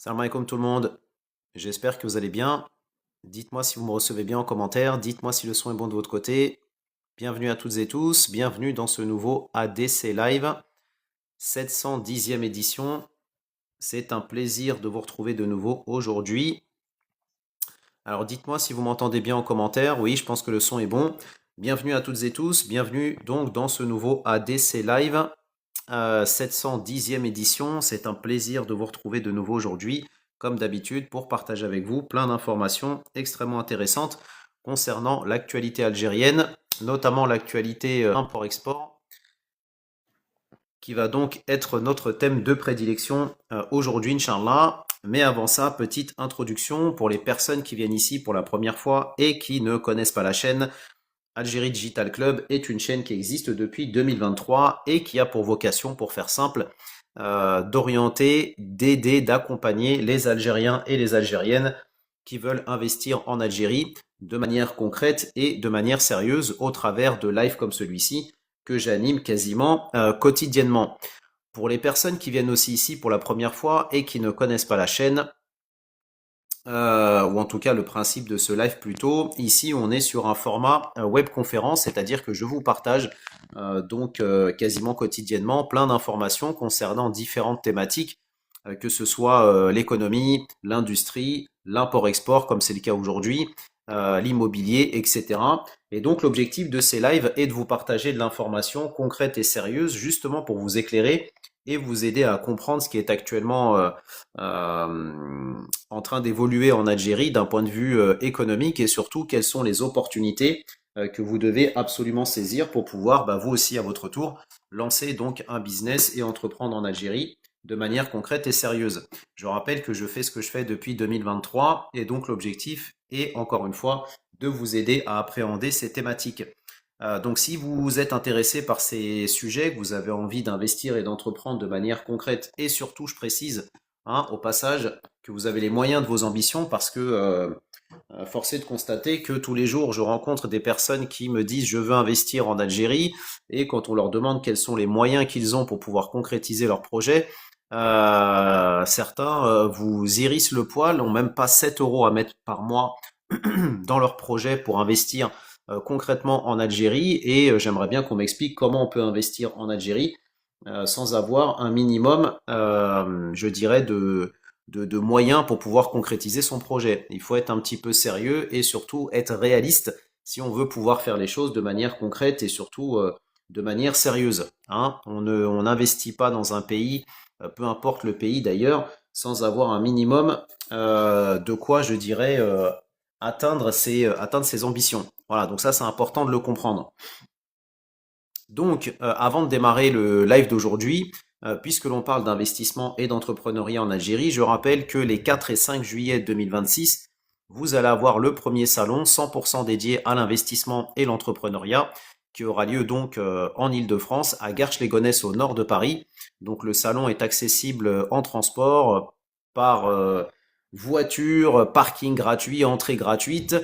Salam alaikum tout le monde, j'espère que vous allez bien. Dites-moi si vous me recevez bien en commentaire, dites-moi si le son est bon de votre côté. Bienvenue à toutes et tous, bienvenue dans ce nouveau ADC Live, 710e édition. C'est un plaisir de vous retrouver de nouveau aujourd'hui. Alors dites-moi si vous m'entendez bien en commentaire, oui je pense que le son est bon. Bienvenue à toutes et tous, bienvenue donc dans ce nouveau ADC Live, 710e édition. C'est un plaisir de vous retrouver de nouveau aujourd'hui, comme d'habitude, pour partager avec vous plein d'informations extrêmement intéressantes concernant l'actualité algérienne, notamment l'actualité import-export, qui va donc être notre thème de prédilection aujourd'hui, Inch'Allah. Mais avant ça, petite introduction pour les personnes qui viennent ici pour la première fois et qui ne connaissent pas la chaîne. Algérie Digital Club est une chaîne qui existe depuis 2023 et qui a pour vocation, pour faire simple, d'orienter, d'aider, d'accompagner les Algériens et les Algériennes qui veulent investir en Algérie de manière concrète et de manière sérieuse au travers de lives comme celui-ci que j'anime quasiment quotidiennement. Pour les personnes qui viennent aussi ici pour la première fois et qui ne connaissent pas la chaîne, ou en tout cas le principe de ce live plutôt. Ici, on est sur un format web conférence, c'est-à-dire que je vous partage quasiment quotidiennement plein d'informations concernant différentes thématiques, que ce soit l'économie, l'industrie, l'import-export, comme c'est le cas aujourd'hui, l'immobilier, etc. Et donc l'objectif de ces lives est de vous partager de l'information concrète et sérieuse, justement pour vous éclairer et vous aider à comprendre ce qui est actuellement en train d'évoluer en Algérie d'un point de vue économique et surtout quelles sont les opportunités que vous devez absolument saisir pour pouvoir vous aussi à votre tour lancer donc un business et entreprendre en Algérie de manière concrète et sérieuse. Je rappelle que je fais ce que je fais depuis 2023 et donc l'objectif est encore une fois de vous aider à appréhender ces thématiques. Donc si vous êtes intéressé par ces sujets, que vous avez envie d'investir et d'entreprendre de manière concrète et surtout, je précise, au passage, que vous avez les moyens de vos ambitions parce que force est de constater que tous les jours, je rencontre des personnes qui me disent je veux investir en Algérie et quand on leur demande quels sont les moyens qu'ils ont pour pouvoir concrétiser leur projet, certains vous hérissent le poil, n'ont même pas 7 euros à mettre par mois dans leur projet pour investir concrètement en Algérie et j'aimerais bien qu'on m'explique comment on peut investir en Algérie sans avoir un minimum, je dirais, de moyens pour pouvoir concrétiser son projet. Il faut être un petit peu sérieux et surtout être réaliste si on veut pouvoir faire les choses de manière concrète et surtout de manière sérieuse. On n'investit pas dans un pays, peu importe le pays d'ailleurs, sans avoir un minimum de quoi, je dirais, atteindre ses ambitions. Voilà, donc ça c'est important de le comprendre. Donc, avant de démarrer le live d'aujourd'hui, puisque l'on parle d'investissement et d'entrepreneuriat en Algérie, je rappelle que les 4 et 5 juillet 2026, vous allez avoir le premier salon 100% dédié à l'investissement et l'entrepreneuriat qui aura lieu donc en Île-de-France, à Garches-les-Gonesse au nord de Paris. Donc le salon est accessible en transport par voiture, parking gratuit, entrée gratuite.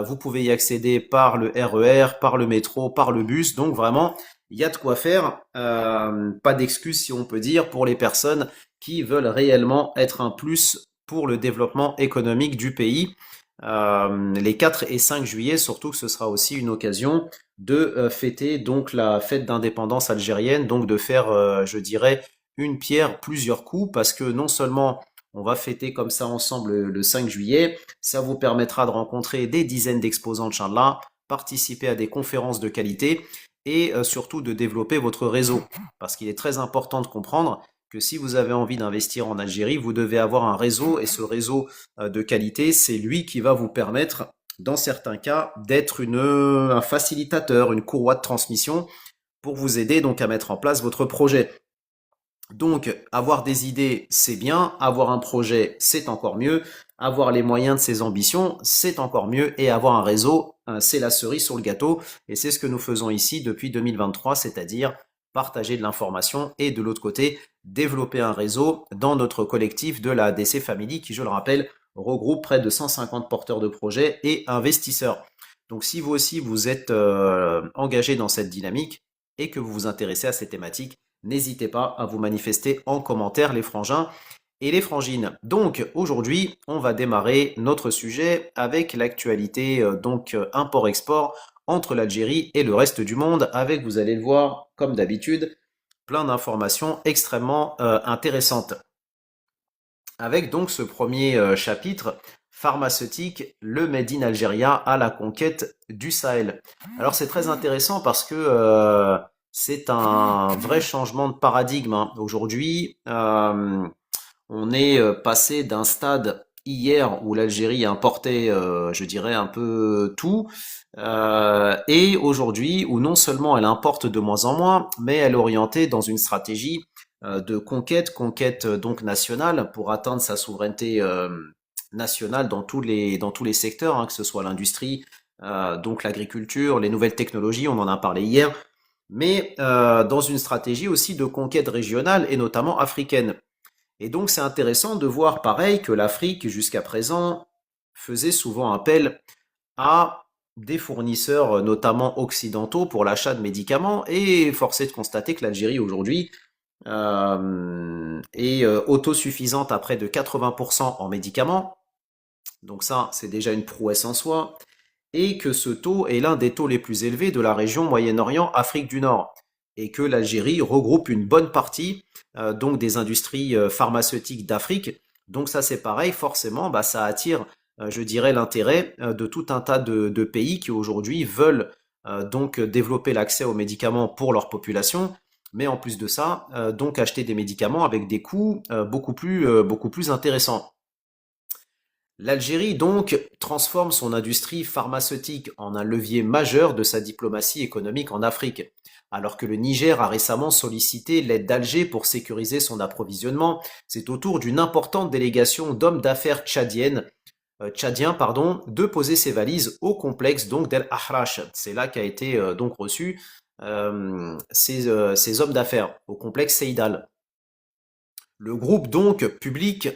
Vous pouvez y accéder par le RER, par le métro, par le bus. Donc vraiment, il y a de quoi faire. Pas d'excuses si on peut dire pour les personnes qui veulent réellement être un plus pour le développement économique du pays. Les 4 et 5 juillet, surtout que ce sera aussi une occasion de fêter donc la fête d'indépendance algérienne, donc de faire, je dirais, une pierre plusieurs coups, parce que non seulement on va fêter comme ça ensemble le 5 juillet, ça vous permettra de rencontrer des dizaines d'exposants, Inch'Allah, participer à des conférences de qualité et surtout de développer votre réseau. Parce qu'il est très important de comprendre que si vous avez envie d'investir en Algérie, vous devez avoir un réseau et ce réseau de qualité, c'est lui qui va vous permettre, dans certains cas, d'être un facilitateur, une courroie de transmission pour vous aider donc à mettre en place votre projet. Donc, avoir des idées, c'est bien. Avoir un projet, c'est encore mieux. Avoir les moyens de ses ambitions, c'est encore mieux. Et avoir un réseau, c'est la cerise sur le gâteau. Et c'est ce que nous faisons ici depuis 2023, c'est-à-dire partager de l'information et de l'autre côté, développer un réseau dans notre collectif de la DC Family qui, je le rappelle, regroupe près de 150 porteurs de projets et investisseurs. Donc, si vous aussi vous êtes engagé dans cette dynamique et que vous vous intéressez à ces thématiques, n'hésitez pas à vous manifester en commentaire, les frangins. et les frangines. Donc aujourd'hui, on va démarrer notre sujet avec l'actualité import-export entre l'Algérie et le reste du monde avec, vous allez le voir, comme d'habitude, plein d'informations extrêmement intéressantes. Avec donc ce premier chapitre pharmaceutique, le Made in Algeria à la conquête du Sahel. Alors c'est très intéressant parce que c'est un vrai changement de paradigme, hein. Aujourd'hui, on est passé d'un stade hier où l'Algérie importait, je dirais, un peu tout, et aujourd'hui où non seulement elle importe de moins en moins, mais elle est orientée dans une stratégie de conquête donc nationale pour atteindre sa souveraineté nationale dans tous les secteurs, hein, que ce soit l'industrie, donc l'agriculture, les nouvelles technologies, on en a parlé hier, mais dans une stratégie aussi de conquête régionale et notamment africaine. Et donc c'est intéressant de voir pareil que l'Afrique jusqu'à présent faisait souvent appel à des fournisseurs, notamment occidentaux, pour l'achat de médicaments, et force est de constater que l'Algérie aujourd'hui est autosuffisante à près de 80% en médicaments, donc ça c'est déjà une prouesse en soi, et que ce taux est l'un des taux les plus élevés de la région Moyen-Orient, Afrique du Nord, et que l'Algérie regroupe une bonne partie donc des industries pharmaceutiques d'Afrique. Donc ça c'est pareil, forcément, bah, ça attire, je dirais, l'intérêt de tout un tas de pays qui aujourd'hui veulent donc développer l'accès aux médicaments pour leur population, mais en plus de ça, donc acheter des médicaments avec des coûts beaucoup plus intéressants. L'Algérie, donc, transforme son industrie pharmaceutique en un levier majeur de sa diplomatie économique en Afrique. Alors que le Niger a récemment sollicité l'aide d'Alger pour sécuriser son approvisionnement, c'est au tour d'une importante délégation d'hommes d'affaires tchadiens, de poser ses valises au complexe donc d'El Ahrache. C'est là qu'a été donc reçu ces hommes d'affaires au complexe Seydal. Le groupe donc public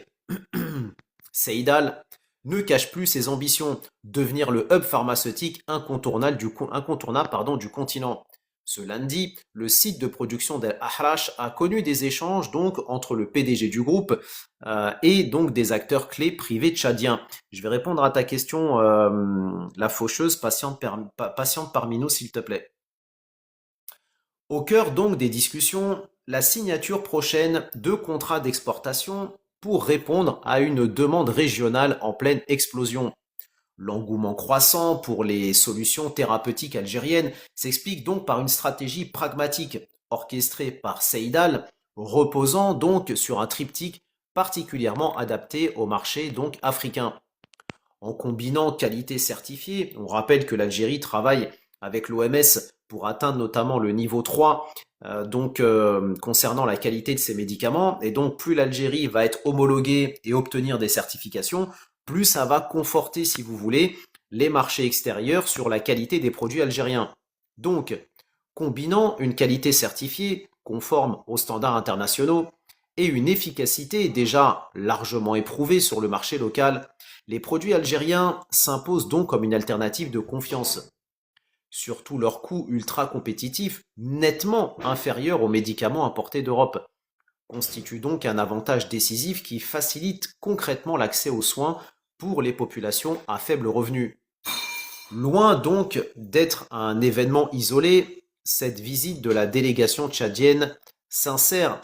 Seydal ne cache plus ses ambitions, devenir le hub pharmaceutique incontournable du continent. Ce lundi, le site de production d'El Ahrache a connu des échanges donc entre le PDG du groupe et donc des acteurs clés privés tchadiens. Je vais répondre à ta question, la faucheuse, patiente parmi nous s'il te plaît. Au cœur donc des discussions, la signature prochaine de contrats d'exportation pour répondre à une demande régionale en pleine explosion. L'engouement croissant pour les solutions thérapeutiques algériennes s'explique donc par une stratégie pragmatique orchestrée par Seydal, reposant donc sur un triptyque particulièrement adapté au marché donc africain. En combinant qualité certifiée, on rappelle que l'Algérie travaille avec l'OMS pour atteindre notamment le niveau 3, concernant la qualité de ses médicaments. Et donc plus l'Algérie va être homologuée et obtenir des certifications, plus ça va conforter, si vous voulez, les marchés extérieurs sur la qualité des produits algériens. Donc, combinant une qualité certifiée conforme aux standards internationaux et une efficacité déjà largement éprouvée sur le marché local, les produits algériens s'imposent donc comme une alternative de confiance. Surtout leur coût ultra compétitif, nettement inférieur aux médicaments importés d'Europe, constitue donc un avantage décisif qui facilite concrètement l'accès aux soins pour les populations à faible revenu. Loin donc d'être un événement isolé, cette visite de la délégation tchadienne s'insère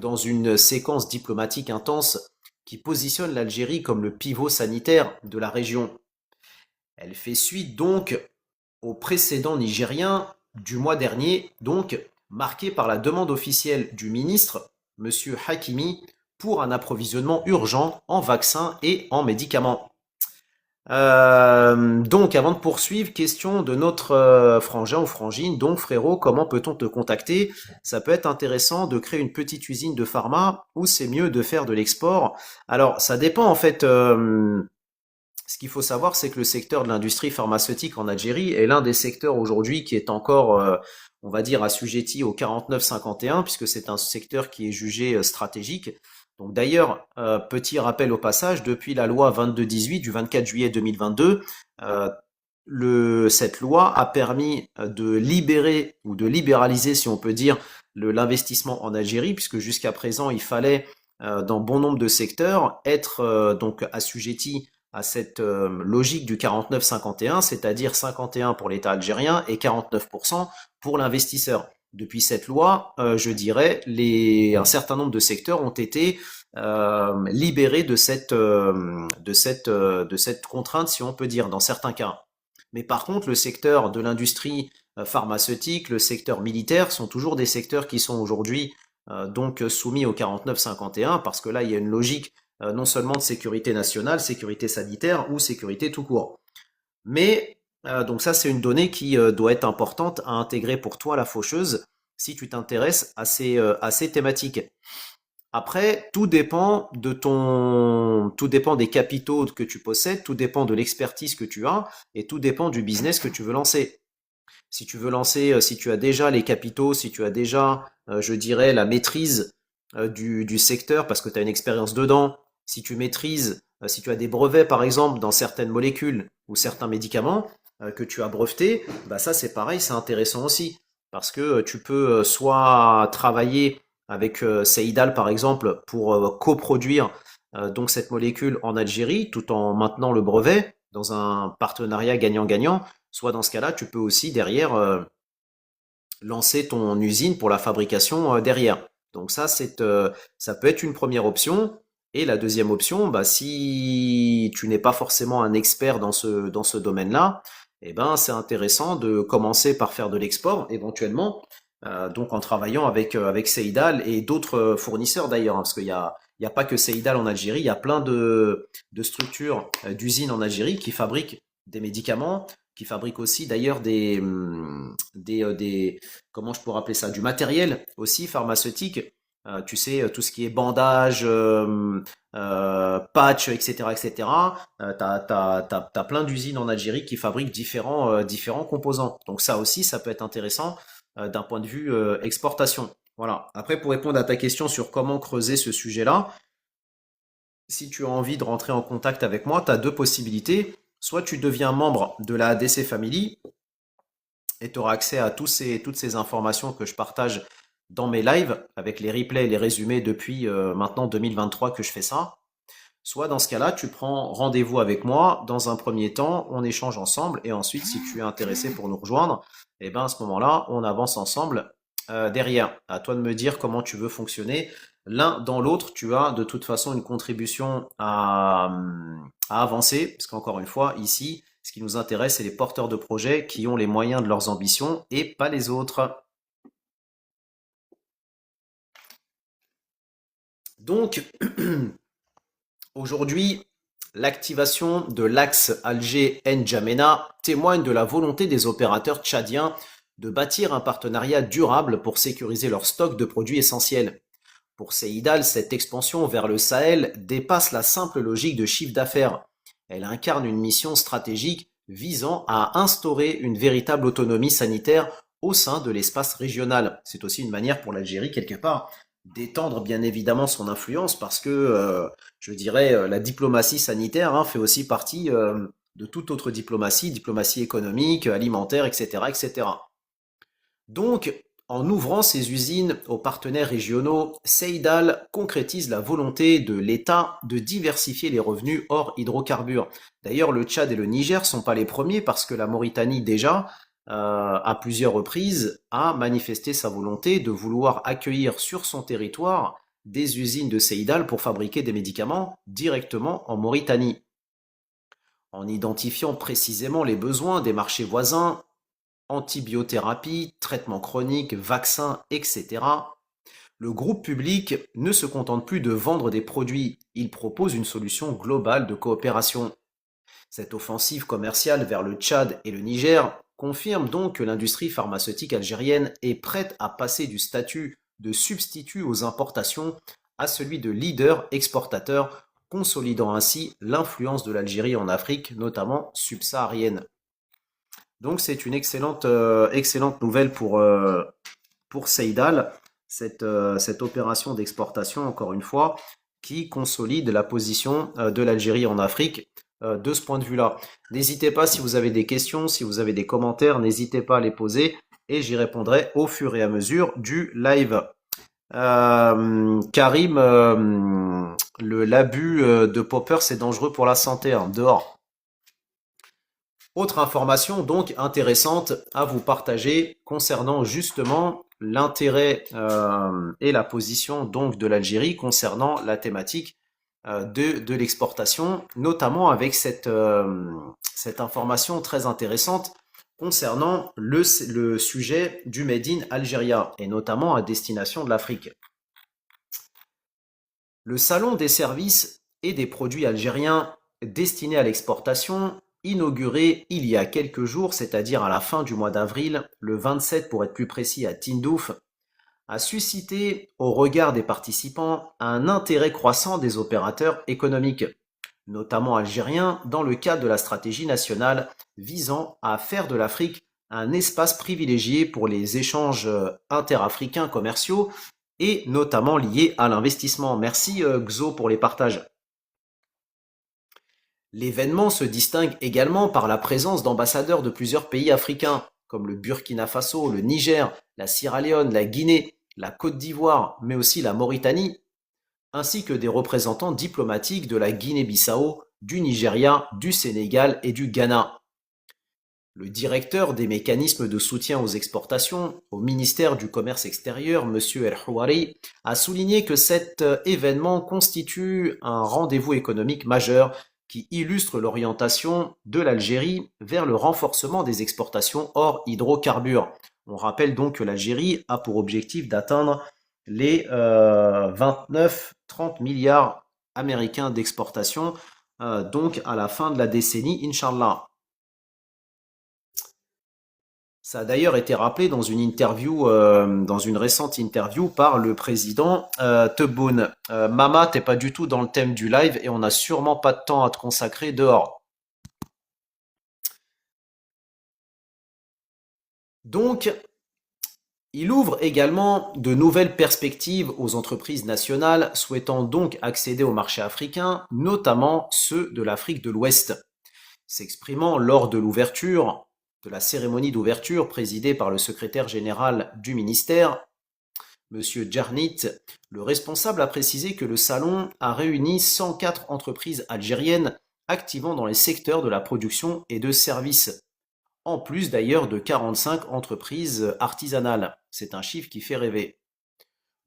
dans une séquence diplomatique intense qui positionne l'Algérie comme le pivot sanitaire de la région. Elle fait suite donc au précédent nigérien du mois dernier, donc marqué par la demande officielle du ministre, M. Hakimi, pour un approvisionnement urgent en vaccins et en médicaments. Donc, avant de poursuivre, question de notre frangin ou frangine. Donc, frérot, comment peut-on te contacter? Ça peut être intéressant de créer une petite usine de pharma ou c'est mieux de faire de l'export. Alors, ça dépend en fait. Ce qu'il faut savoir, c'est que le secteur de l'industrie pharmaceutique en Algérie est l'un des secteurs aujourd'hui qui est encore, on va dire, assujetti au 49-51, puisque c'est un secteur qui est jugé stratégique. Donc d'ailleurs, petit rappel au passage, depuis la loi 22-18 du 24 juillet 2022, cette loi a permis de libérer ou de libéraliser, si on peut dire, l'investissement en Algérie, puisque jusqu'à présent, il fallait dans bon nombre de secteurs, être donc assujetti à cette logique du 49-51, c'est-à-dire 51 pour l'État algérien et 49% pour l'investisseur. Depuis cette loi, je dirais, un certain nombre de secteurs ont été libérés de cette contrainte, si on peut dire, dans certains cas. Mais par contre, le secteur de l'industrie pharmaceutique, le secteur militaire sont toujours des secteurs qui sont aujourd'hui donc soumis au 49-51 parce que là, il y a une logique non seulement de sécurité nationale, sécurité sanitaire ou sécurité tout court. Mais donc ça, c'est une donnée qui doit être importante à intégrer pour toi, la faucheuse, si tu t'intéresses à ces thématiques. Après, tout dépend des capitaux que tu possèdes, tout dépend de l'expertise que tu as et tout dépend du business que tu veux lancer. Si tu veux lancer, si tu as déjà les capitaux, si tu as déjà, je dirais, la maîtrise du secteur parce que tu as une expérience dedans, si tu maîtrises, si tu as des brevets par exemple dans certaines molécules ou certains médicaments que tu as brevetés, bah ça c'est pareil, c'est intéressant aussi parce que tu peux soit travailler avec Seidal par exemple pour coproduire donc cette molécule en Algérie tout en maintenant le brevet dans un partenariat gagnant-gagnant. Soit dans ce cas-là, tu peux aussi derrière lancer ton usine pour la fabrication derrière. Donc ça, ça peut être une première option. Et la deuxième option, bah, si tu n'es pas forcément un expert dans ce domaine-là, eh ben, c'est intéressant de commencer par faire de l'export éventuellement, donc en travaillant avec Seidal et d'autres fournisseurs d'ailleurs, hein, parce il y a pas que Seidal en Algérie, il y a plein de structures, d'usines en Algérie qui fabriquent des médicaments, qui fabriquent aussi d'ailleurs comment je pourrais appeler ça, du matériel aussi pharmaceutique. Tu sais, tout ce qui est bandage, patch, etc., etc. T'as plein d'usines en Algérie qui fabriquent différents composants. Donc ça aussi, ça peut être intéressant d'un point de vue exportation. Voilà. Après, pour répondre à ta question sur comment creuser ce sujet-là, si tu as envie de rentrer en contact avec moi, tu as deux possibilités. Soit tu deviens membre de la ADC Family et tu auras accès à toutes ces informations que je partage dans mes lives avec les replays et les résumés depuis maintenant 2023 que je fais ça. Soit dans ce cas-là, tu prends rendez-vous avec moi. Dans un premier temps, on échange ensemble et ensuite, si tu es intéressé pour nous rejoindre, eh ben à ce moment-là, on avance ensemble derrière. À toi de me dire comment tu veux fonctionner. L'un dans l'autre, tu as de toute façon une contribution à avancer, parce qu'encore une fois, ici, ce qui nous intéresse, c'est les porteurs de projets qui ont les moyens de leurs ambitions et pas les autres. Donc, aujourd'hui, l'activation de l'axe Alger-N'Djamena témoigne de la volonté des opérateurs tchadiens de bâtir un partenariat durable pour sécuriser leur stock de produits essentiels. Pour Seidal, cette expansion vers le Sahel dépasse la simple logique de chiffre d'affaires. Elle incarne une mission stratégique visant à instaurer une véritable autonomie sanitaire au sein de l'espace régional. C'est aussi une manière pour l'Algérie, quelque part, d'étendre bien évidemment son influence parce que, je dirais, la diplomatie sanitaire fait aussi partie de toute autre diplomatie, diplomatie économique, alimentaire, etc., etc. Donc, en ouvrant ses usines aux partenaires régionaux, Seidal concrétise la volonté de l'État de diversifier les revenus hors hydrocarbures. D'ailleurs, le Tchad et le Niger sont pas les premiers parce que la Mauritanie déjà, à plusieurs reprises, a manifesté sa volonté de vouloir accueillir sur son territoire des usines de Seidal pour fabriquer des médicaments directement en Mauritanie. En identifiant précisément les besoins des marchés voisins, antibiothérapie, traitements chroniques, vaccins, etc. Le groupe public ne se contente plus de vendre des produits, il propose une solution globale de coopération. Cette offensive commerciale vers le Tchad et le Niger confirme donc que l'industrie pharmaceutique algérienne est prête à passer du statut de substitut aux importations à celui de leader exportateur, consolidant ainsi l'influence de l'Algérie en Afrique, notamment subsaharienne. Donc c'est une excellente nouvelle pour Seidal, cette opération d'exportation, encore une fois, qui consolide la position de l'Algérie en Afrique de ce point de vue-là. N'hésitez pas si vous avez des questions, si vous avez des commentaires, n'hésitez pas à les poser et j'y répondrai au fur et à mesure du live. Karim, l'abus de popper, c'est dangereux pour la santé, hein, dehors. Autre information donc intéressante à vous partager concernant justement l'intérêt et la position donc de l'Algérie concernant la thématique de l'exportation, notamment avec cette information très intéressante concernant le sujet du Made in Algeria et notamment à destination de l'Afrique. Le salon des services et des produits algériens destinés à l'exportation, inauguré il y a quelques jours, c'est-à-dire à la fin du mois d'avril, le 27 pour être plus précis à Tindouf, a suscité au regard des participants un intérêt croissant des opérateurs économiques, notamment algériens, dans le cadre de la stratégie nationale visant à faire de l'Afrique un espace privilégié pour les échanges interafricains commerciaux et notamment liés à l'investissement. Merci Xo pour les partages. L'événement se distingue également par la présence d'ambassadeurs de plusieurs pays africains, comme le Burkina Faso, le Niger, la Sierra Leone, la Guinée, la Côte d'Ivoire, mais aussi la Mauritanie, ainsi que des représentants diplomatiques de la Guinée-Bissau, du Nigeria, du Sénégal et du Ghana. Le directeur des mécanismes de soutien aux exportations au ministère du Commerce extérieur, M. El Houari, a souligné que cet événement constitue un rendez-vous économique majeur qui illustre l'orientation de l'Algérie vers le renforcement des exportations hors hydrocarbures. On rappelle donc que l'Algérie a pour objectif d'atteindre les 29-30 milliards américains d'exportation, donc à la fin de la décennie, Inch'Allah. Ça a d'ailleurs été rappelé dans une interview, dans une récente interview par le président Tebboune. Mama, t'es pas du tout dans le thème du live et on n'a sûrement pas de temps à te consacrer dehors. Donc, il ouvre également de nouvelles perspectives aux entreprises nationales souhaitant donc accéder au marché africain, notamment ceux de l'Afrique de l'Ouest. S'exprimant lors de l'ouverture, de la cérémonie d'ouverture présidée par le secrétaire général du ministère, M. Djarnit, le responsable a précisé que le salon a réuni 104 entreprises algériennes activant dans les secteurs de la production et de services, en plus d'ailleurs de 45 entreprises artisanales. C'est un chiffre qui fait rêver.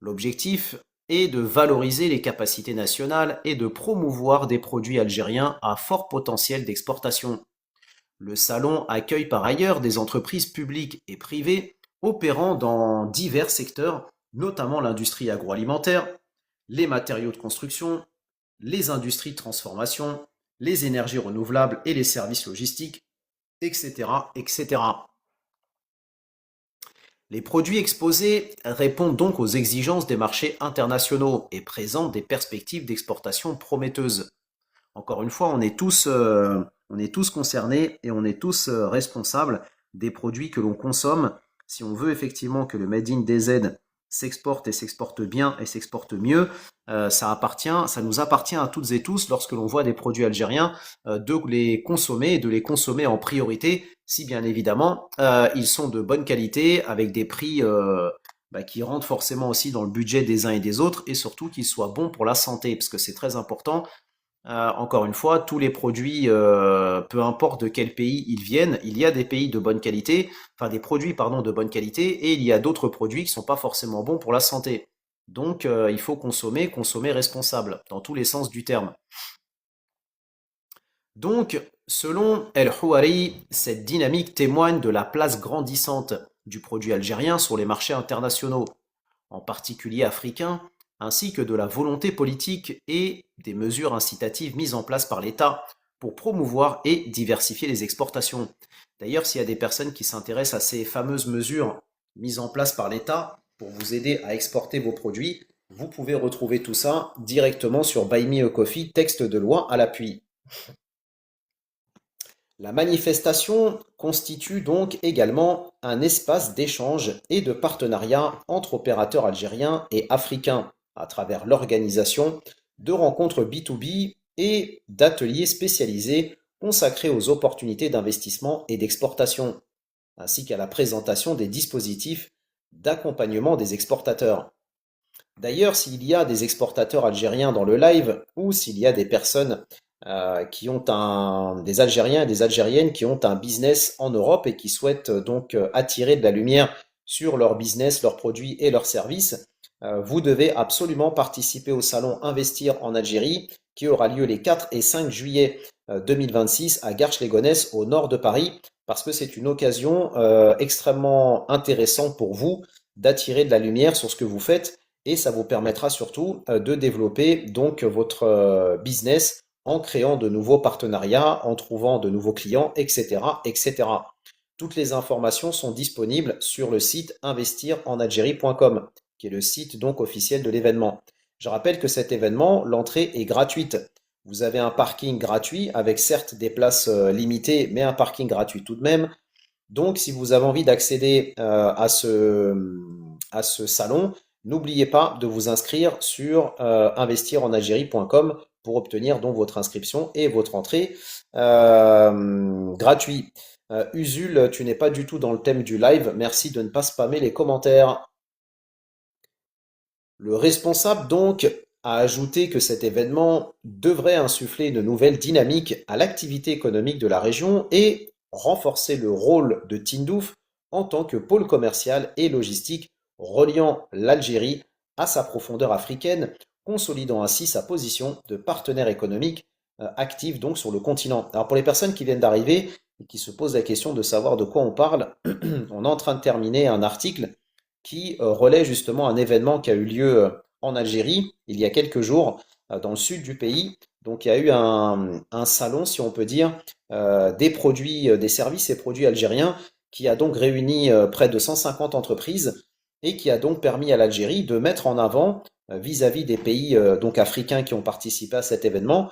L'objectif est de valoriser les capacités nationales et de promouvoir des produits algériens à fort potentiel d'exportation. Le salon accueille par ailleurs des entreprises publiques et privées opérant dans divers secteurs, notamment l'industrie agroalimentaire, les matériaux de construction, les industries de transformation, les énergies renouvelables et les services logistiques, etc., etc. Les produits exposés répondent donc aux exigences des marchés internationaux et présentent des perspectives d'exportation prometteuses. Encore une fois, on est tous concernés et on est tous responsables des produits que l'on consomme. Si on veut effectivement que le Made in DZ s'exporte et s'exporte bien et s'exporte mieux, ça nous appartient à toutes et tous, lorsque l'on voit des produits algériens, de les consommer et de les consommer en priorité, si bien évidemment ils sont de bonne qualité, avec des prix qui rentrent forcément aussi dans le budget des uns et des autres, et surtout qu'ils soient bons pour la santé, parce que c'est très important. Encore une fois, tous les produits, peu importe de quel pays ils viennent, il y a des pays de bonne qualité, enfin des produits, pardon, de bonne qualité, et il y a d'autres produits qui sont pas forcément bons pour la santé. Donc, il faut consommer responsable, dans tous les sens du terme. Donc, selon El Houari, cette dynamique témoigne de la place grandissante du produit algérien sur les marchés internationaux, en particulier africains, ainsi que de la volonté politique et des mesures incitatives mises en place par l'État pour promouvoir et diversifier les exportations. D'ailleurs, s'il y a des personnes qui s'intéressent à ces fameuses mesures mises en place par l'État pour vous aider à exporter vos produits, vous pouvez retrouver tout ça directement sur Buy Me a Coffee, texte de loi à l'appui. La manifestation constitue donc également un espace d'échange et de partenariat entre opérateurs algériens et africains à travers l'organisation de rencontres B2B et d'ateliers spécialisés consacrés aux opportunités d'investissement et d'exportation, ainsi qu'à la présentation des dispositifs d'accompagnement des exportateurs. D'ailleurs, s'il y a des exportateurs algériens dans le live ou s'il y a des personnes qui ont des Algériens et des Algériennes qui ont un business en Europe et qui souhaitent donc attirer de la lumière sur leur business, leurs produits et leurs services, vous devez absolument participer au salon Investir en Algérie qui aura lieu les 4 et 5 juillet 2026 à Garches-les-Gonesse au nord de Paris parce que c'est une occasion extrêmement intéressante pour vous d'attirer de la lumière sur ce que vous faites et ça vous permettra surtout de développer donc votre business en créant de nouveaux partenariats, en trouvant de nouveaux clients, etc., etc. Toutes les informations sont disponibles sur le site investirenalgérie.com, qui est le site donc officiel de l'événement. Je rappelle que cet événement, l'entrée est gratuite. Vous avez un parking gratuit avec certes des places limitées, mais un parking gratuit tout de même. Donc, si vous avez envie d'accéder à ce salon, n'oubliez pas de vous inscrire sur investirenalgérie.com pour obtenir donc votre inscription et votre entrée gratuit. Usul, tu n'es pas du tout dans le thème du live. Merci de ne pas spammer les commentaires. Le responsable donc a ajouté que cet événement devrait insuffler une nouvelle dynamique à l'activité économique de la région et renforcer le rôle de Tindouf en tant que pôle commercial et logistique reliant l'Algérie à sa profondeur africaine, consolidant ainsi sa position de partenaire économique actif donc sur le continent. Alors pour les personnes qui viennent d'arriver et qui se posent la question de savoir de quoi on parle, on est en train de terminer un article qui relaie justement un événement qui a eu lieu en Algérie il y a quelques jours, dans le sud du pays. Donc il y a eu un salon, si on peut dire, des produits, des services et produits algériens, qui a donc réuni près de 150 entreprises et qui a donc permis à l'Algérie de mettre en avant, vis-à-vis des pays donc africains qui ont participé à cet événement,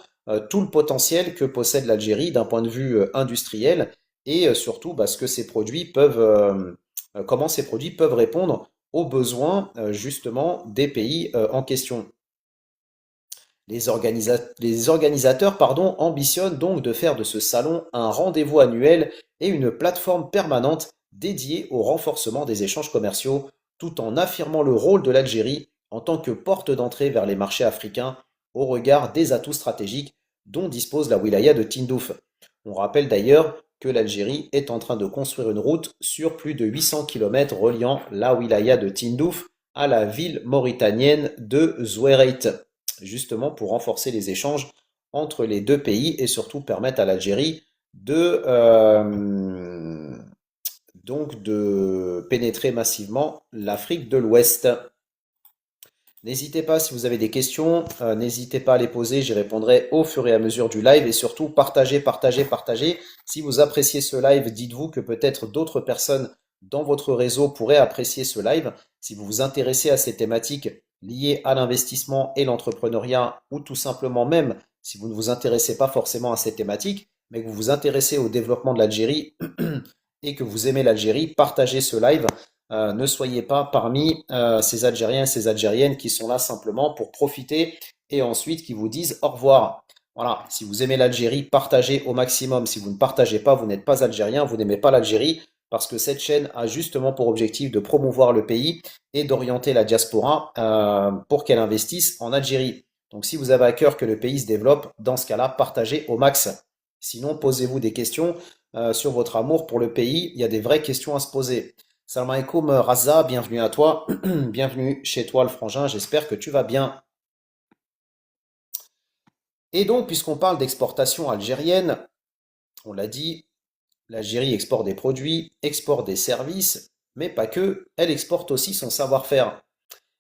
tout le potentiel que possède l'Algérie d'un point de vue industriel et surtout ce que ces produits peuvent, comment ces produits peuvent répondre aux besoins justement des pays en question. Les organisateurs pardon, ambitionnent donc de faire de ce salon un rendez-vous annuel et une plateforme permanente dédiée au renforcement des échanges commerciaux, tout en affirmant le rôle de l'Algérie en tant que porte d'entrée vers les marchés africains au regard des atouts stratégiques dont dispose la wilaya de Tindouf. On rappelle d'ailleurs que l'Algérie est en train de construire une route sur plus de 800 km reliant la wilaya de Tindouf à la ville mauritanienne de Zouérate, justement pour renforcer les échanges entre les deux pays et surtout permettre à l'Algérie de pénétrer massivement l'Afrique de l'Ouest. N'hésitez pas si vous avez des questions, n'hésitez pas à les poser, j'y répondrai au fur et à mesure du live et surtout partagez, partagez, partagez. Si vous appréciez ce live, dites-vous que peut-être d'autres personnes dans votre réseau pourraient apprécier ce live. Si vous vous intéressez à ces thématiques liées à l'investissement et l'entrepreneuriat ou tout simplement même si vous ne vous intéressez pas forcément à ces thématiques, mais que vous vous intéressez au développement de l'Algérie et que vous aimez l'Algérie, partagez ce live. Ne soyez pas parmi ces Algériens et ces Algériennes qui sont là simplement pour profiter et ensuite qui vous disent au revoir. Voilà, si vous aimez l'Algérie, partagez au maximum. Si vous ne partagez pas, vous n'êtes pas algérien, vous n'aimez pas l'Algérie, parce que cette chaîne a justement pour objectif de promouvoir le pays et d'orienter la diaspora pour qu'elle investisse en Algérie. Donc si vous avez à cœur que le pays se développe, dans ce cas-là, partagez au max. Sinon, posez-vous des questions sur votre amour pour le pays. Il y a des vraies questions à se poser. Salam alaikum Raza, bienvenue à toi, bienvenue chez toi le frangin, j'espère que tu vas bien. Et donc, puisqu'on parle d'exportation algérienne, on l'a dit, l'Algérie exporte des produits, exporte des services, mais pas que, elle exporte aussi son savoir-faire.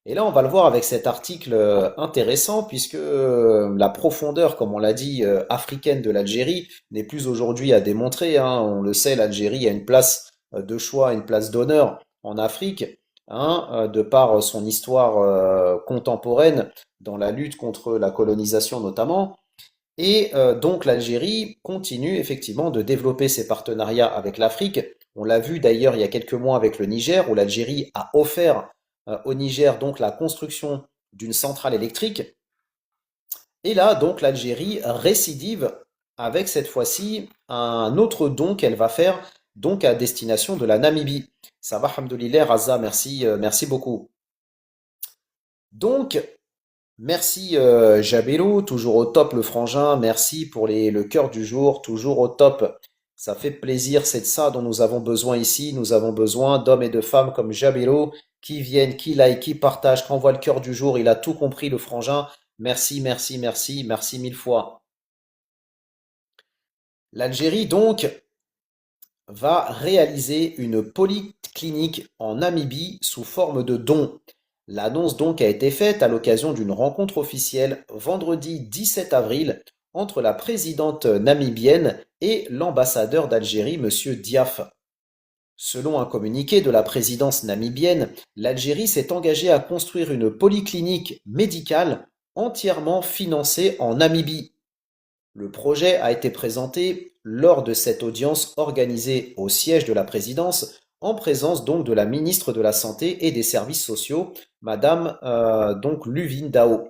Et là, on va le voir avec cet article intéressant, puisque la profondeur, comme on l'a dit, africaine de l'Algérie n'est plus aujourd'hui à démontrer, hein. On le sait, l'Algérie a une place de choix, une place d'honneur en Afrique, hein, de par son histoire contemporaine dans la lutte contre la colonisation notamment. Et donc l'Algérie continue effectivement de développer ses partenariats avec l'Afrique. On l'a vu d'ailleurs il y a quelques mois avec le Niger, où l'Algérie a offert au Niger donc la construction d'une centrale électrique. Et là donc l'Algérie récidive avec cette fois-ci un autre don qu'elle va faire donc à destination de la Namibie. Ça va, alhamdoulilah, Raza, merci, merci beaucoup. Donc, merci Jabello, toujours au top le frangin, merci pour le cœur du jour, toujours au top. Ça fait plaisir, c'est de ça dont nous avons besoin ici. Nous avons besoin d'hommes et de femmes comme Jabello qui viennent, qui like, qui partagent, qui envoient le cœur du jour. Il a tout compris le frangin. Merci, merci, merci, merci mille fois. L'Algérie donc va réaliser une polyclinique en Namibie sous forme de don. L'annonce donc a été faite à l'occasion d'une rencontre officielle vendredi 17 avril entre la présidente namibienne et l'ambassadeur d'Algérie, M. Diaf. Selon un communiqué de la présidence namibienne, l'Algérie s'est engagée à construire une polyclinique médicale entièrement financée en Namibie. Le projet a été présenté lors de cette audience organisée au siège de la présidence, en présence donc de la ministre de la Santé et des Services sociaux, Madame donc Luvin Dao.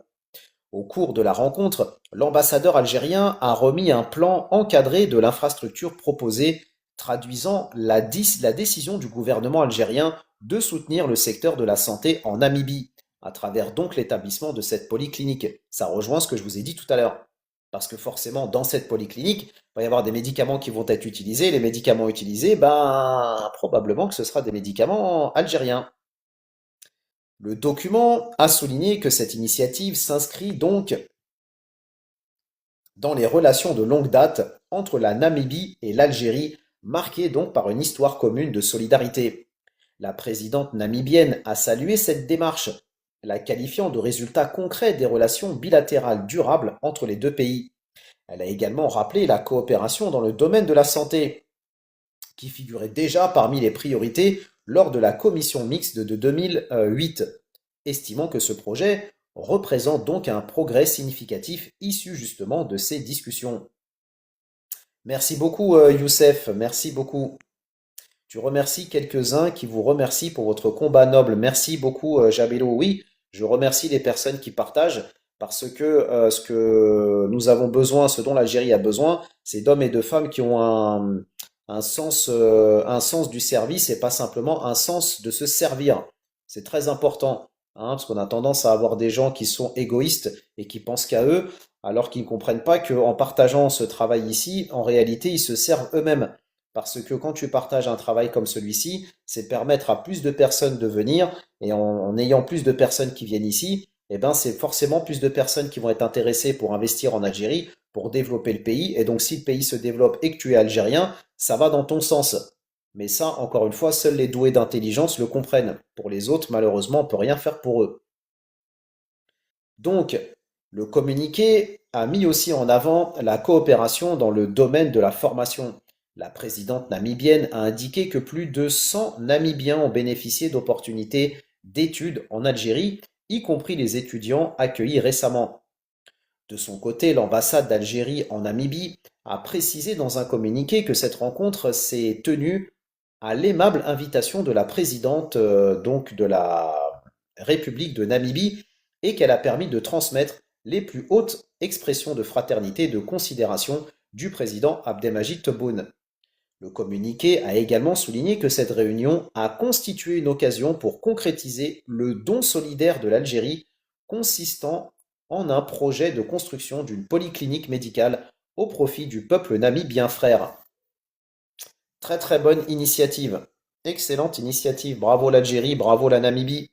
Au cours de la rencontre, l'ambassadeur algérien a remis un plan encadré de l'infrastructure proposée, traduisant la décision du gouvernement algérien de soutenir le secteur de la santé en Namibie, à travers donc l'établissement de cette polyclinique. Ça rejoint ce que je vous ai dit tout à l'heure. Parce que forcément, dans cette polyclinique, il va y avoir des médicaments qui vont être utilisés. Les médicaments utilisés, ben, probablement que ce sera des médicaments algériens. Le document a souligné que cette initiative s'inscrit donc dans les relations de longue date entre la Namibie et l'Algérie, marquées donc par une histoire commune de solidarité. La présidente namibienne a salué cette démarche, la qualifiant de résultat concret des relations bilatérales durables entre les deux pays. Elle a également rappelé la coopération dans le domaine de la santé, qui figurait déjà parmi les priorités lors de la commission mixte de 2008, estimant que ce projet représente donc un progrès significatif issu justement de ces discussions. Merci beaucoup Youssef, merci beaucoup. Tu remercies quelques-uns qui vous remercient pour votre combat noble. Merci beaucoup Jabelo. Oui, je remercie les personnes qui partagent parce que ce que nous avons besoin, ce dont l'Algérie a besoin, c'est d'hommes et de femmes qui ont un sens du service et pas simplement un sens de se servir. C'est très important, hein, parce qu'on a tendance à avoir des gens qui sont égoïstes et qui pensent qu'à eux, alors qu'ils ne comprennent pas qu'en partageant ce travail ici, en réalité, ils se servent eux-mêmes. Parce que quand tu partages un travail comme celui-ci, c'est permettre à plus de personnes de venir, et en ayant plus de personnes qui viennent ici, eh ben c'est forcément plus de personnes qui vont être intéressées pour investir en Algérie, pour développer le pays. Et donc si le pays se développe et que tu es algérien, ça va dans ton sens. Mais ça, encore une fois, seuls les doués d'intelligence le comprennent. Pour les autres, malheureusement, on peut rien faire pour eux. Donc, le communiqué a mis aussi en avant la coopération dans le domaine de la formation. La présidente namibienne a indiqué que plus de 100 Namibiens ont bénéficié d'opportunités d'études en Algérie, y compris les étudiants accueillis récemment. De son côté, l'ambassade d'Algérie en Namibie a précisé dans un communiqué que cette rencontre s'est tenue à l'aimable invitation de la présidente donc de la République de Namibie et qu'elle a permis de transmettre les plus hautes expressions de fraternité et de considération du président Abdelmadjid Tebboune. Le communiqué a également souligné que cette réunion a constitué une occasion pour concrétiser le don solidaire de l'Algérie consistant en un projet de construction d'une polyclinique médicale au profit du peuple namibien frère. Très très bonne initiative. Excellente initiative. Bravo l'Algérie, bravo la Namibie.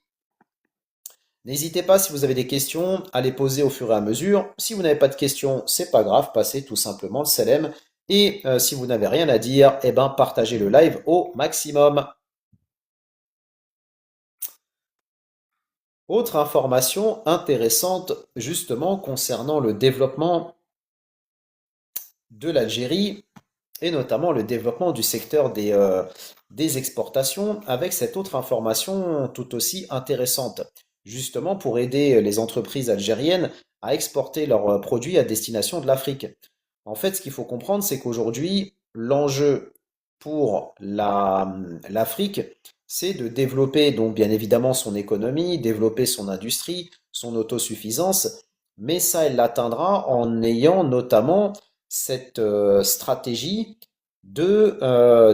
N'hésitez pas si vous avez des questions à les poser au fur et à mesure. Si vous n'avez pas de questions, c'est pas grave, passez tout simplement le salam. Et si vous n'avez rien à dire, eh ben partagez le live au maximum. Autre information intéressante justement concernant le développement de l'Algérie et notamment le développement du secteur des exportations avec cette autre information tout aussi intéressante, justement pour aider les entreprises algériennes à exporter leurs produits à destination de l'Afrique. En fait, ce qu'il faut comprendre, c'est qu'aujourd'hui, l'enjeu pour l'Afrique, c'est de développer donc bien évidemment son économie, développer son industrie, son autosuffisance, mais ça, elle l'atteindra en ayant notamment cette stratégie de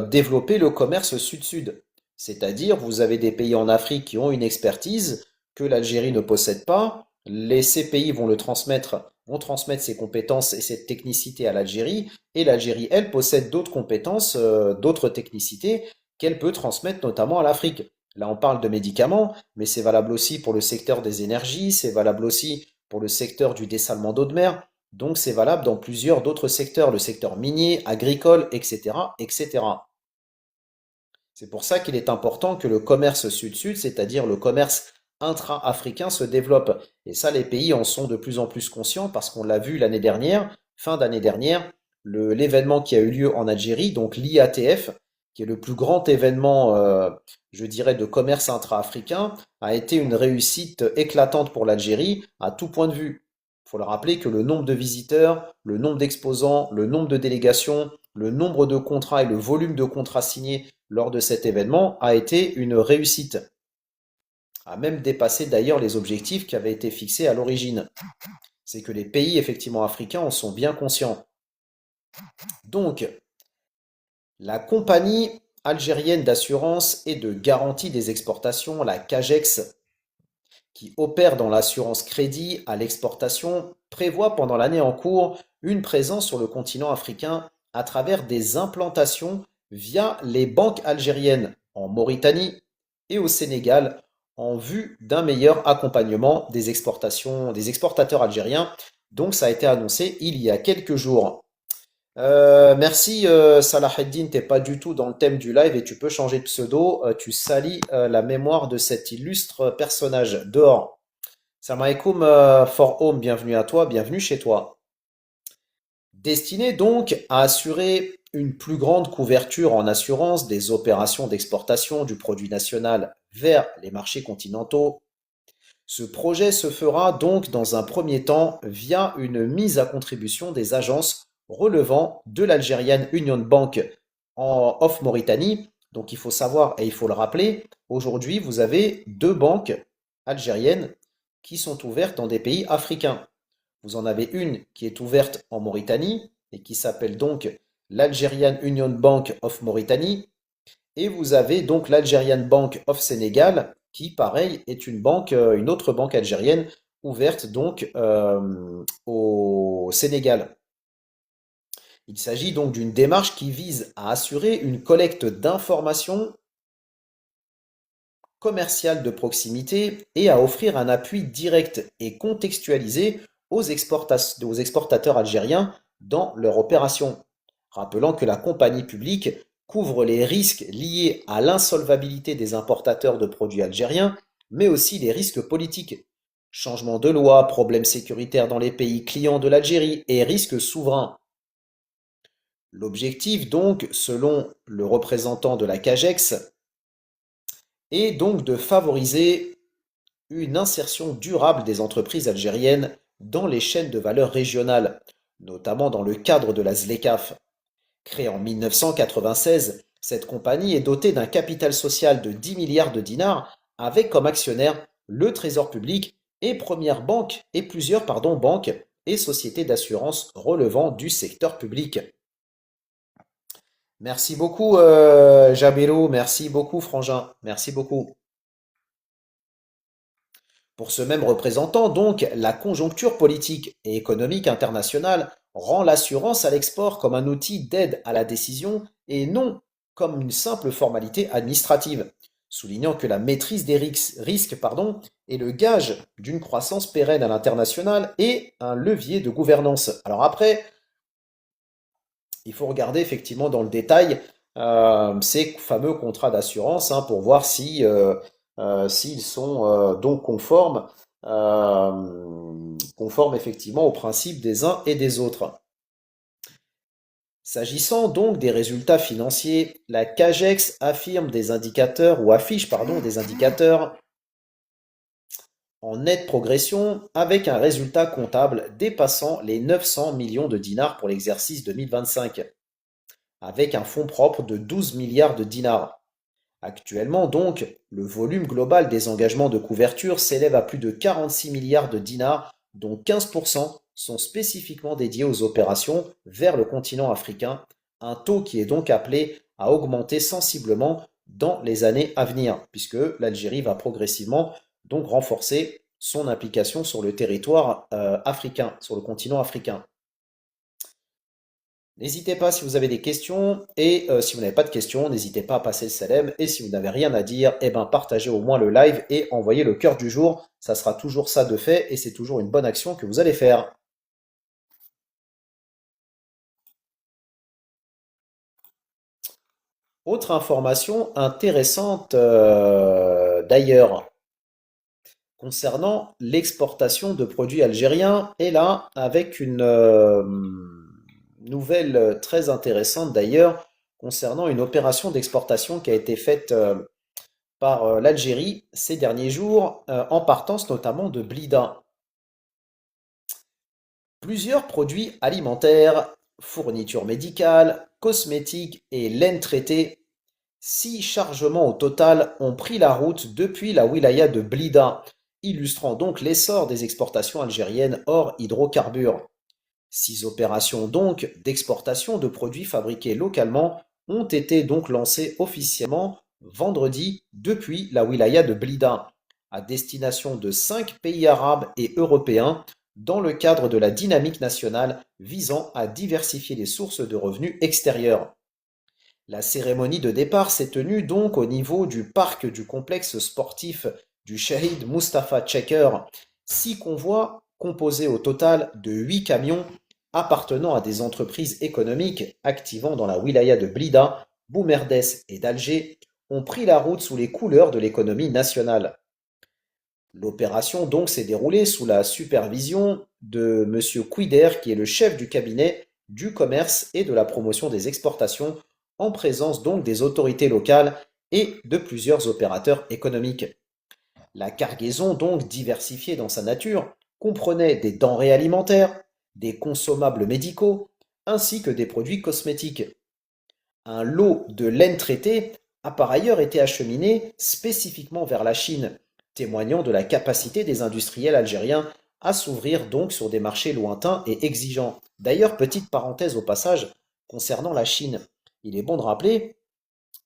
développer le commerce sud-sud. C'est-à-dire, vous avez des pays en Afrique qui ont une expertise, que l'Algérie ne possède pas. Ces pays vont transmettre ces compétences et cette technicité à l'Algérie, et l'Algérie, elle, possède d'autres compétences, d'autres technicités qu'elle peut transmettre notamment à l'Afrique. Là, on parle de médicaments, mais c'est valable aussi pour le secteur des énergies, c'est valable aussi pour le secteur du dessalement d'eau de mer, donc c'est valable dans plusieurs d'autres secteurs, le secteur minier, agricole, etc., etc. C'est pour ça qu'il est important que le commerce sud-sud, c'est-à-dire le commerce intra-africain, se développe. Et ça, les pays en sont de plus en plus conscients parce qu'on l'a vu l'année dernière, fin d'année dernière, l'événement qui a eu lieu en Algérie, donc l'IATF, qui est le plus grand événement, je dirais, de commerce intra-africain, a été une réussite éclatante pour l'Algérie à tout point de vue. Il faut le rappeler que le nombre de visiteurs, le nombre d'exposants, le nombre de délégations, le nombre de contrats et le volume de contrats signés lors de cet événement a été une réussite, a même dépassé d'ailleurs les objectifs qui avaient été fixés à l'origine. C'est que les pays effectivement africains en sont bien conscients. Donc, la compagnie algérienne d'assurance et de garantie des exportations, la CAGEX, qui opère dans l'assurance crédit à l'exportation, prévoit pendant l'année en cours une présence sur le continent africain à travers des implantations via les banques algériennes en Mauritanie et au Sénégal en vue d'un meilleur accompagnement des exportations des exportateurs algériens. Donc ça a été annoncé il y a quelques jours. Merci Salaheddin, t'es pas du tout dans le thème du live et tu peux changer de pseudo. Tu salis la mémoire de cet illustre personnage. Dehors. Salam alaikum for home, bienvenue à toi, bienvenue chez toi. Destiné donc à assurer une plus grande couverture en assurance des opérations d'exportation du produit national vers les marchés continentaux, ce projet se fera donc dans un premier temps via une mise à contribution des agences relevant de l'Algérienne Union Bank of Mauritanie. Donc il faut savoir et il faut le rappeler, aujourd'hui vous avez deux banques algériennes qui sont ouvertes dans des pays africains. Vous en avez une qui est ouverte en Mauritanie et qui s'appelle donc l'Algerian Union Bank of Mauritanie. Et vous avez donc l'Algerian Bank of Sénégal, qui, pareil, est une banque, une autre banque algérienne ouverte donc au Sénégal. Il s'agit donc d'une démarche qui vise à assurer une collecte d'informations commerciales de proximité et à offrir un appui direct et contextualisé aux exportateurs algériens dans leur opération. Rappelant que la compagnie publique couvre les risques liés à l'insolvabilité des importateurs de produits algériens, mais aussi les risques politiques. Changement de loi, problèmes sécuritaires dans les pays clients de l'Algérie et risques souverains. L'objectif donc, selon le représentant de la CAGEX, est donc de favoriser une insertion durable des entreprises algériennes dans les chaînes de valeur régionales, notamment dans le cadre de la ZLECAf. Créée en 1996, cette compagnie est dotée d'un capital social de 10 milliards de dinars avec comme actionnaires le Trésor public et plusieurs banques et sociétés d'assurance relevant du secteur public. Merci beaucoup Jabelo, merci beaucoup Frangin, merci beaucoup. Pour ce même représentant, donc, la conjoncture politique et économique internationale rend l'assurance à l'export comme un outil d'aide à la décision et non comme une simple formalité administrative, soulignant que la maîtrise des risques est le gage d'une croissance pérenne à l'international et un levier de gouvernance. Alors après, il faut regarder effectivement dans le détail ces fameux contrats d'assurance pour voir si s'ils sont donc conformes effectivement aux principes des uns et des autres. S'agissant donc des résultats financiers, la CAGEX affirme des indicateurs ou affiche des indicateurs en nette progression avec un résultat comptable dépassant les 900 millions de dinars pour l'exercice 2025, avec un fonds propre de 12 milliards de dinars. Actuellement donc, le volume global des engagements de couverture s'élève à plus de 46 milliards de dinars, dont 15% sont spécifiquement dédiés aux opérations vers le continent africain, un taux qui est donc appelé à augmenter sensiblement dans les années à venir, puisque l'Algérie va progressivement donc renforcer son implication sur le territoire africain, sur le continent africain. N'hésitez pas si vous avez des questions et si vous n'avez pas de questions, n'hésitez pas à passer le salam et si vous n'avez rien à dire, eh ben partagez au moins le live et envoyez le cœur du jour. Ça sera toujours ça de fait et c'est toujours une bonne action que vous allez faire. Autre information intéressante d'ailleurs concernant l'exportation de produits algériens et là avec une nouvelle très intéressante d'ailleurs concernant une opération d'exportation qui a été faite par l'Algérie ces derniers jours, en partance notamment de Blida. Plusieurs produits alimentaires, fournitures médicales, cosmétiques et laine traitée, 6 chargements au total ont pris la route depuis la wilaya de Blida, illustrant donc l'essor des exportations algériennes hors hydrocarbures. 6 opérations donc d'exportation de produits fabriqués localement ont été donc lancées officiellement vendredi depuis la wilaya de Blida, à destination de 5 pays arabes et européens, dans le cadre de la dynamique nationale visant à diversifier les sources de revenus extérieurs. La cérémonie de départ s'est tenue donc au niveau du parc du complexe sportif du Shahid Mustafa Checker. 6 convois composés au total de 8 camions appartenant à des entreprises économiques activant dans la wilaya de Blida, Boumerdès et d'Alger ont pris la route sous les couleurs de l'économie nationale. L'opération donc s'est déroulée sous la supervision de M. Kouider, qui est le chef du cabinet du commerce et de la promotion des exportations, en présence donc des autorités locales et de plusieurs opérateurs économiques. La cargaison, donc diversifiée dans sa nature, comprenait des denrées alimentaires, des consommables médicaux, ainsi que des produits cosmétiques. Un lot de laine traitée a par ailleurs été acheminé spécifiquement vers la Chine, témoignant de la capacité des industriels algériens à s'ouvrir donc sur des marchés lointains et exigeants. D'ailleurs, petite parenthèse au passage concernant la Chine, il est bon de rappeler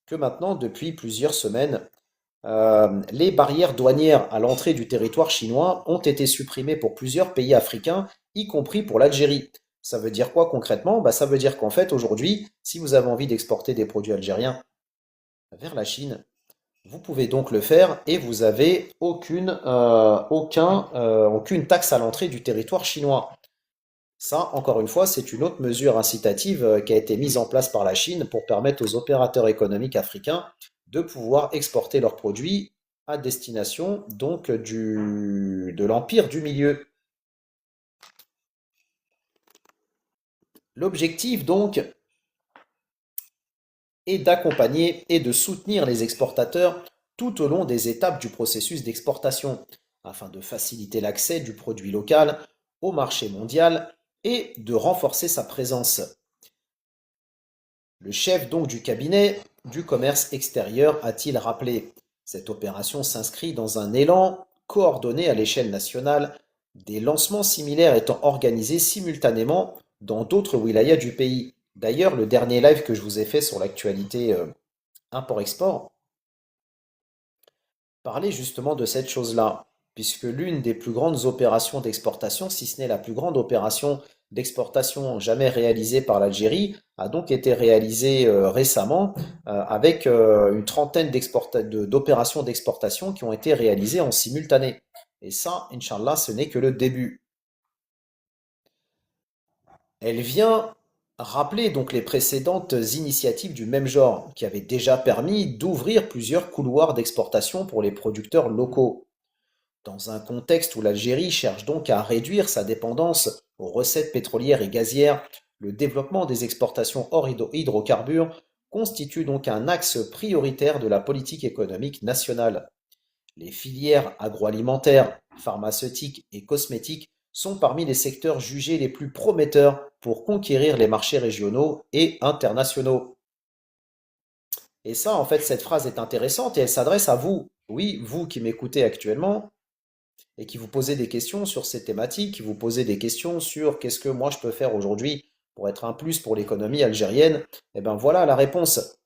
que maintenant, depuis plusieurs semaines, les barrières douanières à l'entrée du territoire chinois ont été supprimées pour plusieurs pays africains, y compris pour l'Algérie. Ça veut dire quoi concrètement? Ça veut dire qu'en fait, aujourd'hui, si vous avez envie d'exporter des produits algériens vers la Chine, vous pouvez donc le faire et vous avez aucune taxe à l'entrée du territoire chinois. Ça, encore une fois, c'est une autre mesure incitative qui a été mise en place par la Chine pour permettre aux opérateurs économiques africains de pouvoir exporter leurs produits à destination donc de l'empire du milieu. L'objectif donc est d'accompagner et de soutenir les exportateurs tout au long des étapes du processus d'exportation, afin de faciliter l'accès du produit local au marché mondial et de renforcer sa présence. Le chef donc du cabinet du commerce extérieur a-t-il rappelé. Cette opération s'inscrit dans un élan coordonné à l'échelle nationale, des lancements similaires étant organisés simultanément dans d'autres wilayas du pays. D'ailleurs, le dernier live que je vous ai fait sur l'actualité import-export parlait justement de cette chose-là, puisque l'une des plus grandes opérations d'exportation, si ce n'est la plus grande opération d'exportation jamais réalisée par l'Algérie, a donc été réalisée récemment avec une trentaine d'opérations d'exportation qui ont été réalisées en simultané. Et ça, Inch'Allah, ce n'est que le début. Elle vient rappeler donc les précédentes initiatives du même genre, qui avaient déjà permis d'ouvrir plusieurs couloirs d'exportation pour les producteurs locaux. Dans un contexte où l'Algérie cherche donc à réduire sa dépendance aux recettes pétrolières et gazières, le développement des exportations hors hydrocarbures constitue donc un axe prioritaire de la politique économique nationale. Les filières agroalimentaires, pharmaceutiques et cosmétiques sont parmi les secteurs jugés les plus prometteurs pour conquérir les marchés régionaux et internationaux. Et ça, en fait, cette phrase est intéressante et elle s'adresse à vous. Oui, vous qui m'écoutez actuellement et qui vous posez des questions sur ces thématiques, qui vous posez des questions sur qu'est-ce que moi je peux faire aujourd'hui pour être un plus pour l'économie algérienne. Eh bien voilà la réponse.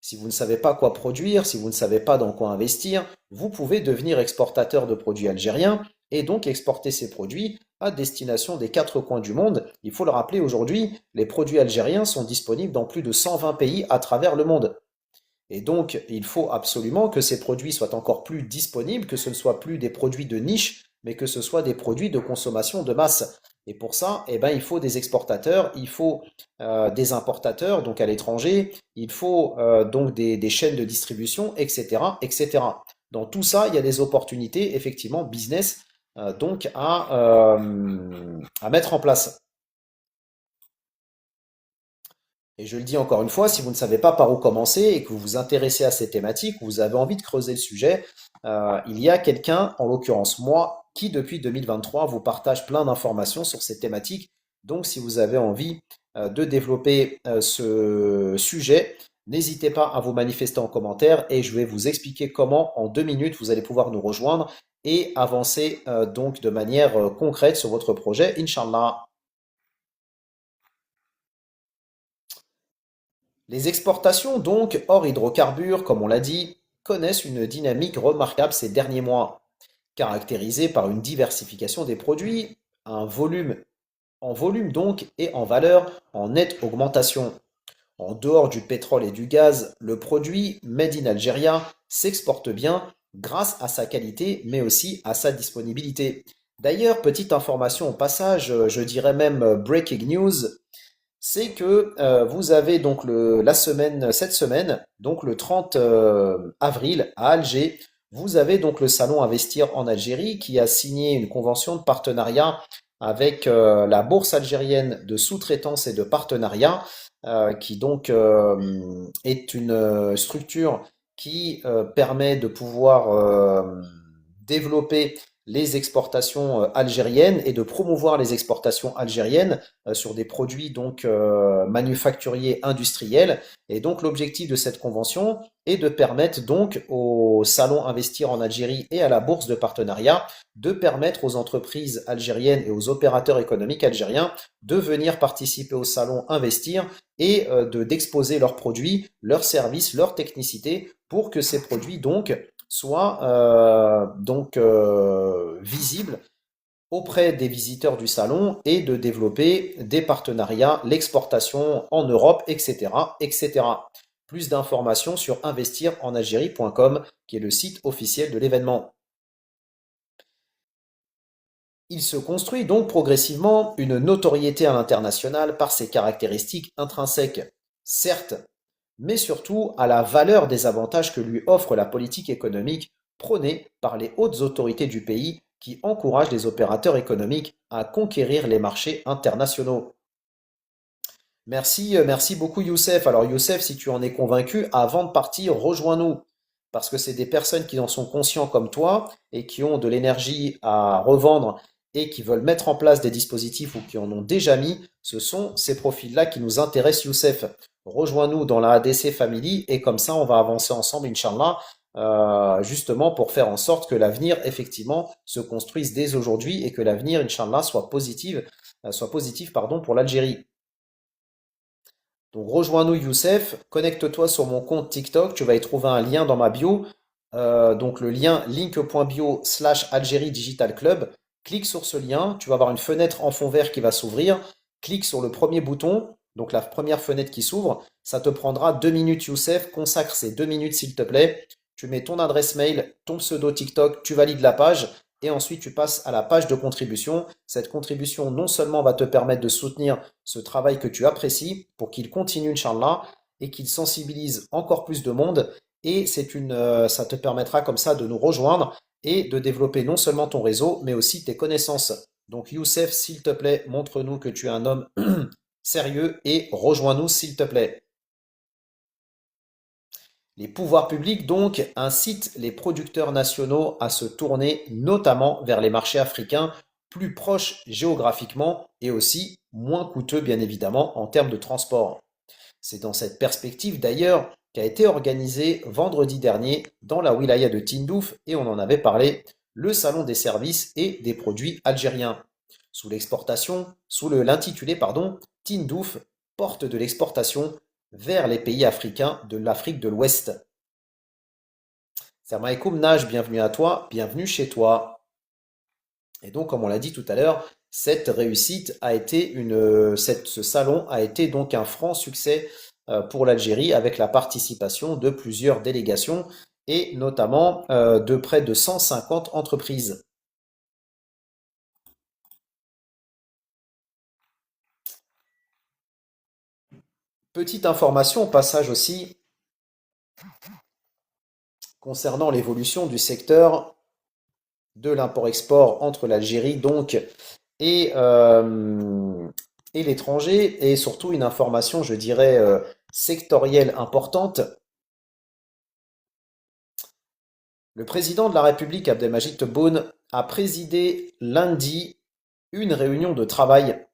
Si vous ne savez pas quoi produire, si vous ne savez pas dans quoi investir, vous pouvez devenir exportateur de produits algériens et donc exporter ces produits à destination des quatre coins du monde. Il faut le rappeler aujourd'hui, les produits algériens sont disponibles dans plus de 120 pays à travers le monde. Et donc, il faut absolument que ces produits soient encore plus disponibles, que ce ne soient plus des produits de niche, mais que ce soit des produits de consommation de masse. Et pour ça, eh ben, il faut des exportateurs, il faut des importateurs, donc à l'étranger, il faut donc des chaînes de distribution, etc., etc. Dans tout ça, il y a des opportunités, effectivement, business, donc à mettre en place. Et je le dis encore une fois, si vous ne savez pas par où commencer et que vous vous intéressez à ces thématiques, ou vous avez envie de creuser le sujet, il y a quelqu'un, en l'occurrence moi, qui depuis 2023 vous partage plein d'informations sur ces thématiques. Donc si vous avez envie de développer ce sujet, n'hésitez pas à vous manifester en commentaire et je vais vous expliquer comment en 2 minutes vous allez pouvoir nous rejoindre et avancer donc de manière concrète sur votre projet, Inch'Allah. Les exportations, donc, hors hydrocarbures, comme on l'a dit, connaissent une dynamique remarquable ces derniers mois, caractérisée par une diversification des produits, un volume en volume donc et en valeur en nette augmentation. En dehors du pétrole et du gaz, le produit Made in Algeria s'exporte bien grâce à sa qualité mais aussi à sa disponibilité. D'ailleurs, petite information au passage, je dirais même breaking news, c'est que vous avez donc cette semaine, donc le 30 avril à Alger, vous avez donc le salon Investir en Algérie qui a signé une convention de partenariat avec la Bourse algérienne de sous-traitance et de partenariat, qui donc est une structure qui permet de pouvoir développer les exportations algériennes et de promouvoir les exportations algériennes sur des produits donc manufacturiers industriels. Et donc l'objectif de cette convention est de permettre donc au salon Investir en Algérie et à la bourse de partenariat de permettre aux entreprises algériennes et aux opérateurs économiques algériens de venir participer au salon Investir et de d'exposer leurs produits, leurs services, leurs technicités pour que ces produits donc soient visibles auprès des visiteurs du salon et de développer des partenariats, l'exportation en Europe, etc., etc. Plus d'informations sur investirenalgérie.com, qui est le site officiel de l'événement. Il se construit donc progressivement une notoriété à l'international par ses caractéristiques intrinsèques, certes, mais surtout à la valeur des avantages que lui offre la politique économique prônée par les hautes autorités du pays qui encouragent les opérateurs économiques à conquérir les marchés internationaux. Merci, merci beaucoup Youssef. Alors Youssef, si tu en es convaincu, avant de partir, rejoins-nous. Parce que c'est des personnes qui en sont conscients comme toi et qui ont de l'énergie à revendre et qui veulent mettre en place des dispositifs ou qui en ont déjà mis. Ce sont ces profils-là qui nous intéressent, Youssef. Rejoins-nous dans la ADC Family et comme ça, on va avancer ensemble, Inch'Allah, justement pour faire en sorte que l'avenir, effectivement, se construise dès aujourd'hui et que l'avenir, Inch'Allah, soit positif, pardon, pour l'Algérie. Donc rejoins-nous Youssef, connecte-toi sur mon compte TikTok, tu vas y trouver un lien dans ma bio, donc le lien link.bio/Algérie Digital Club. Clique sur ce lien, tu vas avoir une fenêtre en fond vert qui va s'ouvrir. Clique sur le premier bouton, donc la première fenêtre qui s'ouvre. Ça te prendra 2 minutes Youssef, consacre ces 2 minutes s'il te plaît. Tu mets ton adresse mail, ton pseudo TikTok, tu valides la page et ensuite tu passes à la page de contribution. Cette contribution non seulement va te permettre de soutenir ce travail que tu apprécies pour qu'il continue, Inch'Allah, et qu'il sensibilise encore plus de monde. Et ça te permettra comme ça de nous rejoindre et de développer non seulement ton réseau, mais aussi tes connaissances. Donc Youssef, s'il te plaît, montre-nous que tu es un homme sérieux et rejoins-nous, s'il te plaît. Les pouvoirs publics, donc, incitent les producteurs nationaux à se tourner notamment vers les marchés africains plus proches géographiquement et aussi moins coûteux, bien évidemment, en termes de transport. C'est dans cette perspective d'ailleurs qu'a été organisé vendredi dernier dans la wilaya de Tindouf, et on en avait parlé, le salon des services et des produits algériens. Sous l'intitulé, pardon, Tindouf, porte de l'exportation, vers les pays africains de l'Afrique de l'Ouest. Salam alaikum Naj, bienvenue à toi, bienvenue chez toi. Et donc, comme on l'a dit tout à l'heure, cette réussite a été ce salon a été donc un franc succès pour l'Algérie avec la participation de plusieurs délégations et notamment de près de 150 entreprises. Petite information au passage aussi concernant l'évolution du secteur de l'import-export entre l'Algérie donc et, euh, et l'étranger, et surtout une information, je dirais, sectorielle importante. Le président de la République, Abdelmajid Tebboune, a présidé lundi une réunion de travail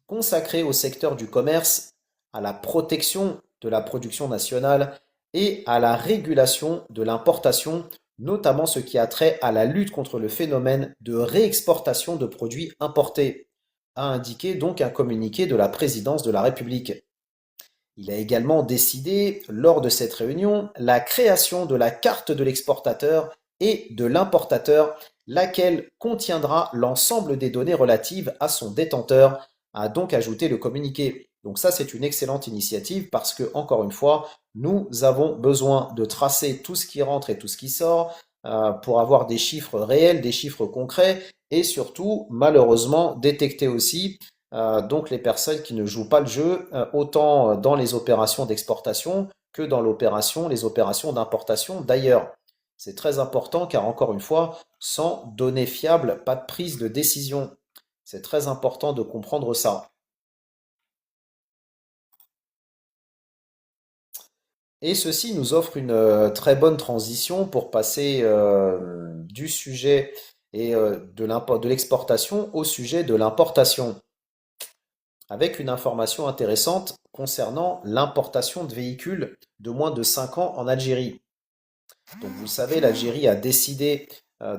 consacrée au secteur du commerce, à la protection de la production nationale et à la régulation de l'importation, notamment ce qui a trait à la lutte contre le phénomène de réexportation de produits importés, a indiqué donc un communiqué de la présidence de la République. Il a également décidé, lors de cette réunion, la création de la carte de l'exportateur et de l'importateur, laquelle contiendra l'ensemble des données relatives à son détenteur, a donc ajouté le communiqué. Donc ça, c'est une excellente initiative parce que, encore une fois, nous avons besoin de tracer tout ce qui rentre et tout ce qui sort pour avoir des chiffres réels, des chiffres concrets et surtout, malheureusement, détecter aussi donc les personnes qui ne jouent pas le jeu, autant dans les opérations d'exportation que dans les opérations d'importation. D'ailleurs, c'est très important car encore une fois, sans données fiables, pas de prise de décision. C'est très important de comprendre ça. Et ceci nous offre une très bonne transition pour passer du sujet de l'exportation au sujet de l'importation, avec une information intéressante concernant l'importation de véhicules de moins de 5 ans en Algérie. Donc vous le savez, l'Algérie a décidé,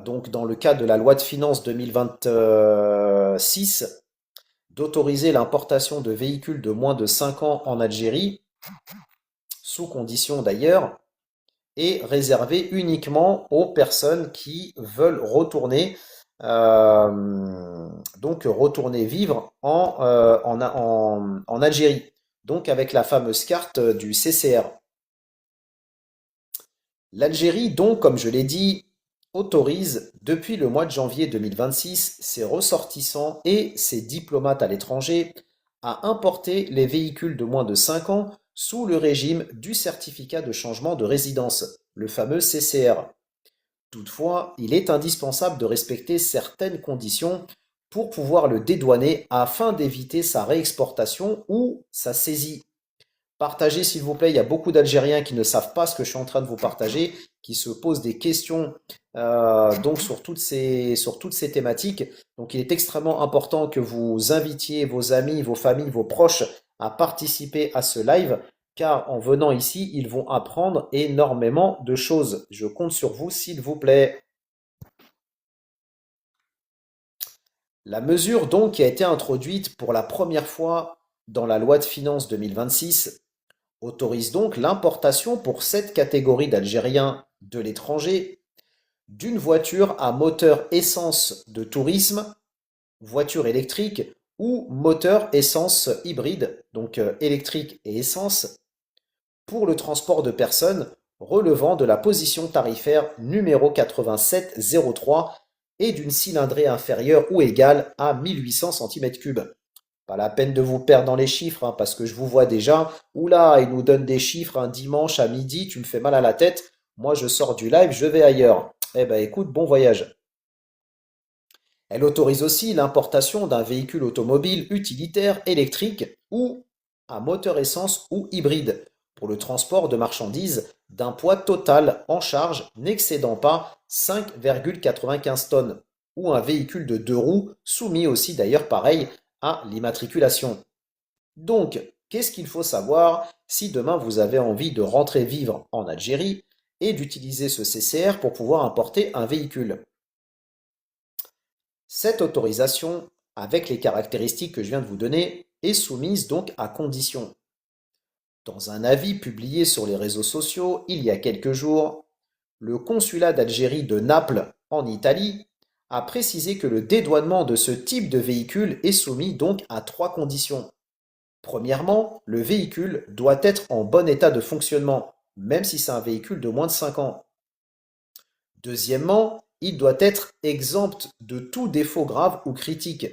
donc dans le cadre de la loi de finances 2026, d'autoriser l'importation de véhicules de moins de 5 ans en Algérie, sous condition d'ailleurs, et réservé uniquement aux personnes qui veulent donc retourner vivre en Algérie, donc avec la fameuse carte du CCR. L'Algérie, donc, comme je l'ai dit, autorise depuis le mois de janvier 2026 ses ressortissants et ses diplomates à l'étranger à importer les véhicules de moins de 5 ans sous le régime du certificat de changement de résidence, le fameux CCR. Toutefois, il est indispensable de respecter certaines conditions pour pouvoir le dédouaner afin d'éviter sa réexportation ou sa saisie. Partagez s'il vous plaît, il y a beaucoup d'Algériens qui ne savent pas ce que je suis en train de vous partager, qui se posent des questions donc sur toutes ces thématiques. Donc il est extrêmement important que vous invitiez vos amis, vos familles, vos proches à participer à ce live, car en venant ici, ils vont apprendre énormément de choses. Je compte sur vous s'il vous plaît. La mesure donc qui a été introduite pour la première fois dans la loi de finances 2026 autorise donc l'importation pour cette catégorie d'Algériens de l'étranger d'une voiture à moteur essence de tourisme, voiture électrique ou moteur essence hybride, donc électrique et essence, pour le transport de personnes relevant de la position tarifaire numéro 8703 et d'une cylindrée inférieure ou égale à 1800 cm3. Pas la peine de vous perdre dans les chiffres, hein, parce que je vous vois déjà. Oula, il nous donne des chiffres un dimanche à midi, tu me fais mal à la tête. Moi, je sors du live, je vais ailleurs. Eh ben, écoute, bon voyage. Elle autorise aussi l'importation d'un véhicule automobile utilitaire électrique ou à moteur essence ou hybride pour le transport de marchandises d'un poids total en charge n'excédant pas 5,95 tonnes ou un véhicule de deux roues soumis aussi d'ailleurs pareil à l'immatriculation. Donc, qu'est-ce qu'il faut savoir si demain vous avez envie de rentrer vivre en Algérie et d'utiliser ce CCR pour pouvoir importer un véhicule? Cette autorisation, avec les caractéristiques que je viens de vous donner, est soumise donc à condition. Dans un avis publié sur les réseaux sociaux il y a quelques jours, le consulat d'Algérie de Naples, en Italie, a précisé que le dédouanement de ce type de véhicule est soumis donc à trois conditions. Premièrement, le véhicule doit être en bon état de fonctionnement, même si c'est un véhicule de moins de 5 ans. Deuxièmement, il doit être exempt de tout défaut grave ou critique.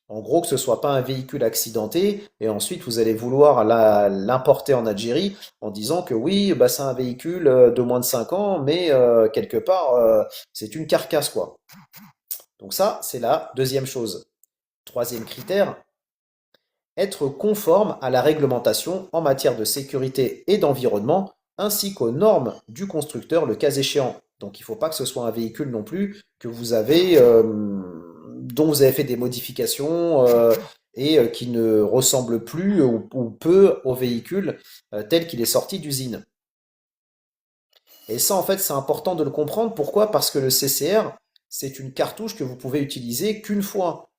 En gros, que ce soit pas un véhicule accidenté, et ensuite vous allez vouloir l'importer en Algérie en disant que oui, bah, c'est un véhicule de moins de 5 ans, mais quelque part, c'est une carcasse, quoi. Donc ça, c'est la deuxième chose. Troisième critère, être conforme à la réglementation en matière de sécurité et d'environnement, ainsi qu'aux normes du constructeur le cas échéant. Donc il ne faut pas que ce soit un véhicule non plus que vous avez, dont vous avez fait des modifications et qui ne ressemble plus ou peu au véhicule tel qu'il est sorti d'usine. Et ça, en fait, c'est important de le comprendre. Pourquoi? Parce que le CCR, c'est une cartouche que vous pouvez utiliser qu'une fois.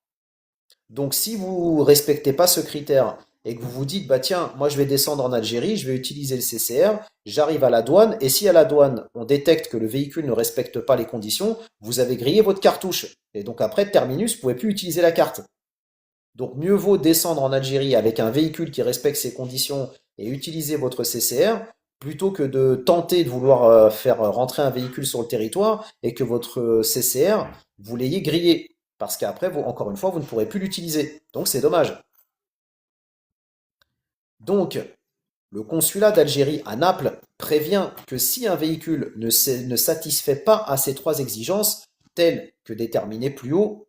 Donc, si vous respectez pas ce critère et que vous vous dites, bah tiens, moi je vais descendre en Algérie, je vais utiliser le CCR, j'arrive à la douane, et si à la douane on détecte que le véhicule ne respecte pas les conditions, vous avez grillé votre cartouche. Et donc après, terminus, vous pouvez plus utiliser la carte. Donc mieux vaut descendre en Algérie avec un véhicule qui respecte ces conditions et utiliser votre CCR plutôt que de tenter de vouloir faire rentrer un véhicule sur le territoire et que votre CCR, vous l'ayez grillé. Parce qu'après, vous, encore une fois, vous ne pourrez plus l'utiliser. Donc c'est dommage. Donc, le consulat d'Algérie à Naples prévient que si un véhicule ne satisfait pas à ces trois exigences, telles que déterminées plus haut,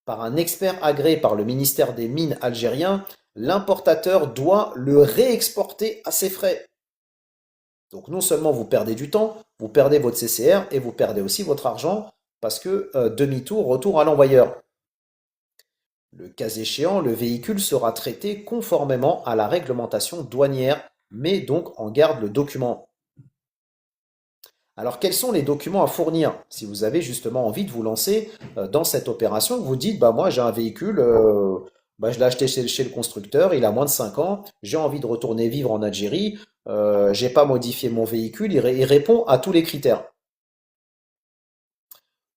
par un expert agréé par le ministère des Mines algérien, l'importateur doit le réexporter à ses frais. Donc non seulement vous perdez du temps, vous perdez votre CCR et vous perdez aussi votre argent parce que demi-tour, retour à l'envoyeur. Le cas échéant, le véhicule sera traité conformément à la réglementation douanière, mais donc en garde le document. Alors, quels sont les documents à fournir si vous avez justement envie de vous lancer dans cette opération? Vous dites, bah moi j'ai un véhicule, bah, je l'ai acheté chez le constructeur, il a moins de 5 ans, j'ai envie de retourner vivre en Algérie, j'ai pas modifié mon véhicule, il répond à tous les critères.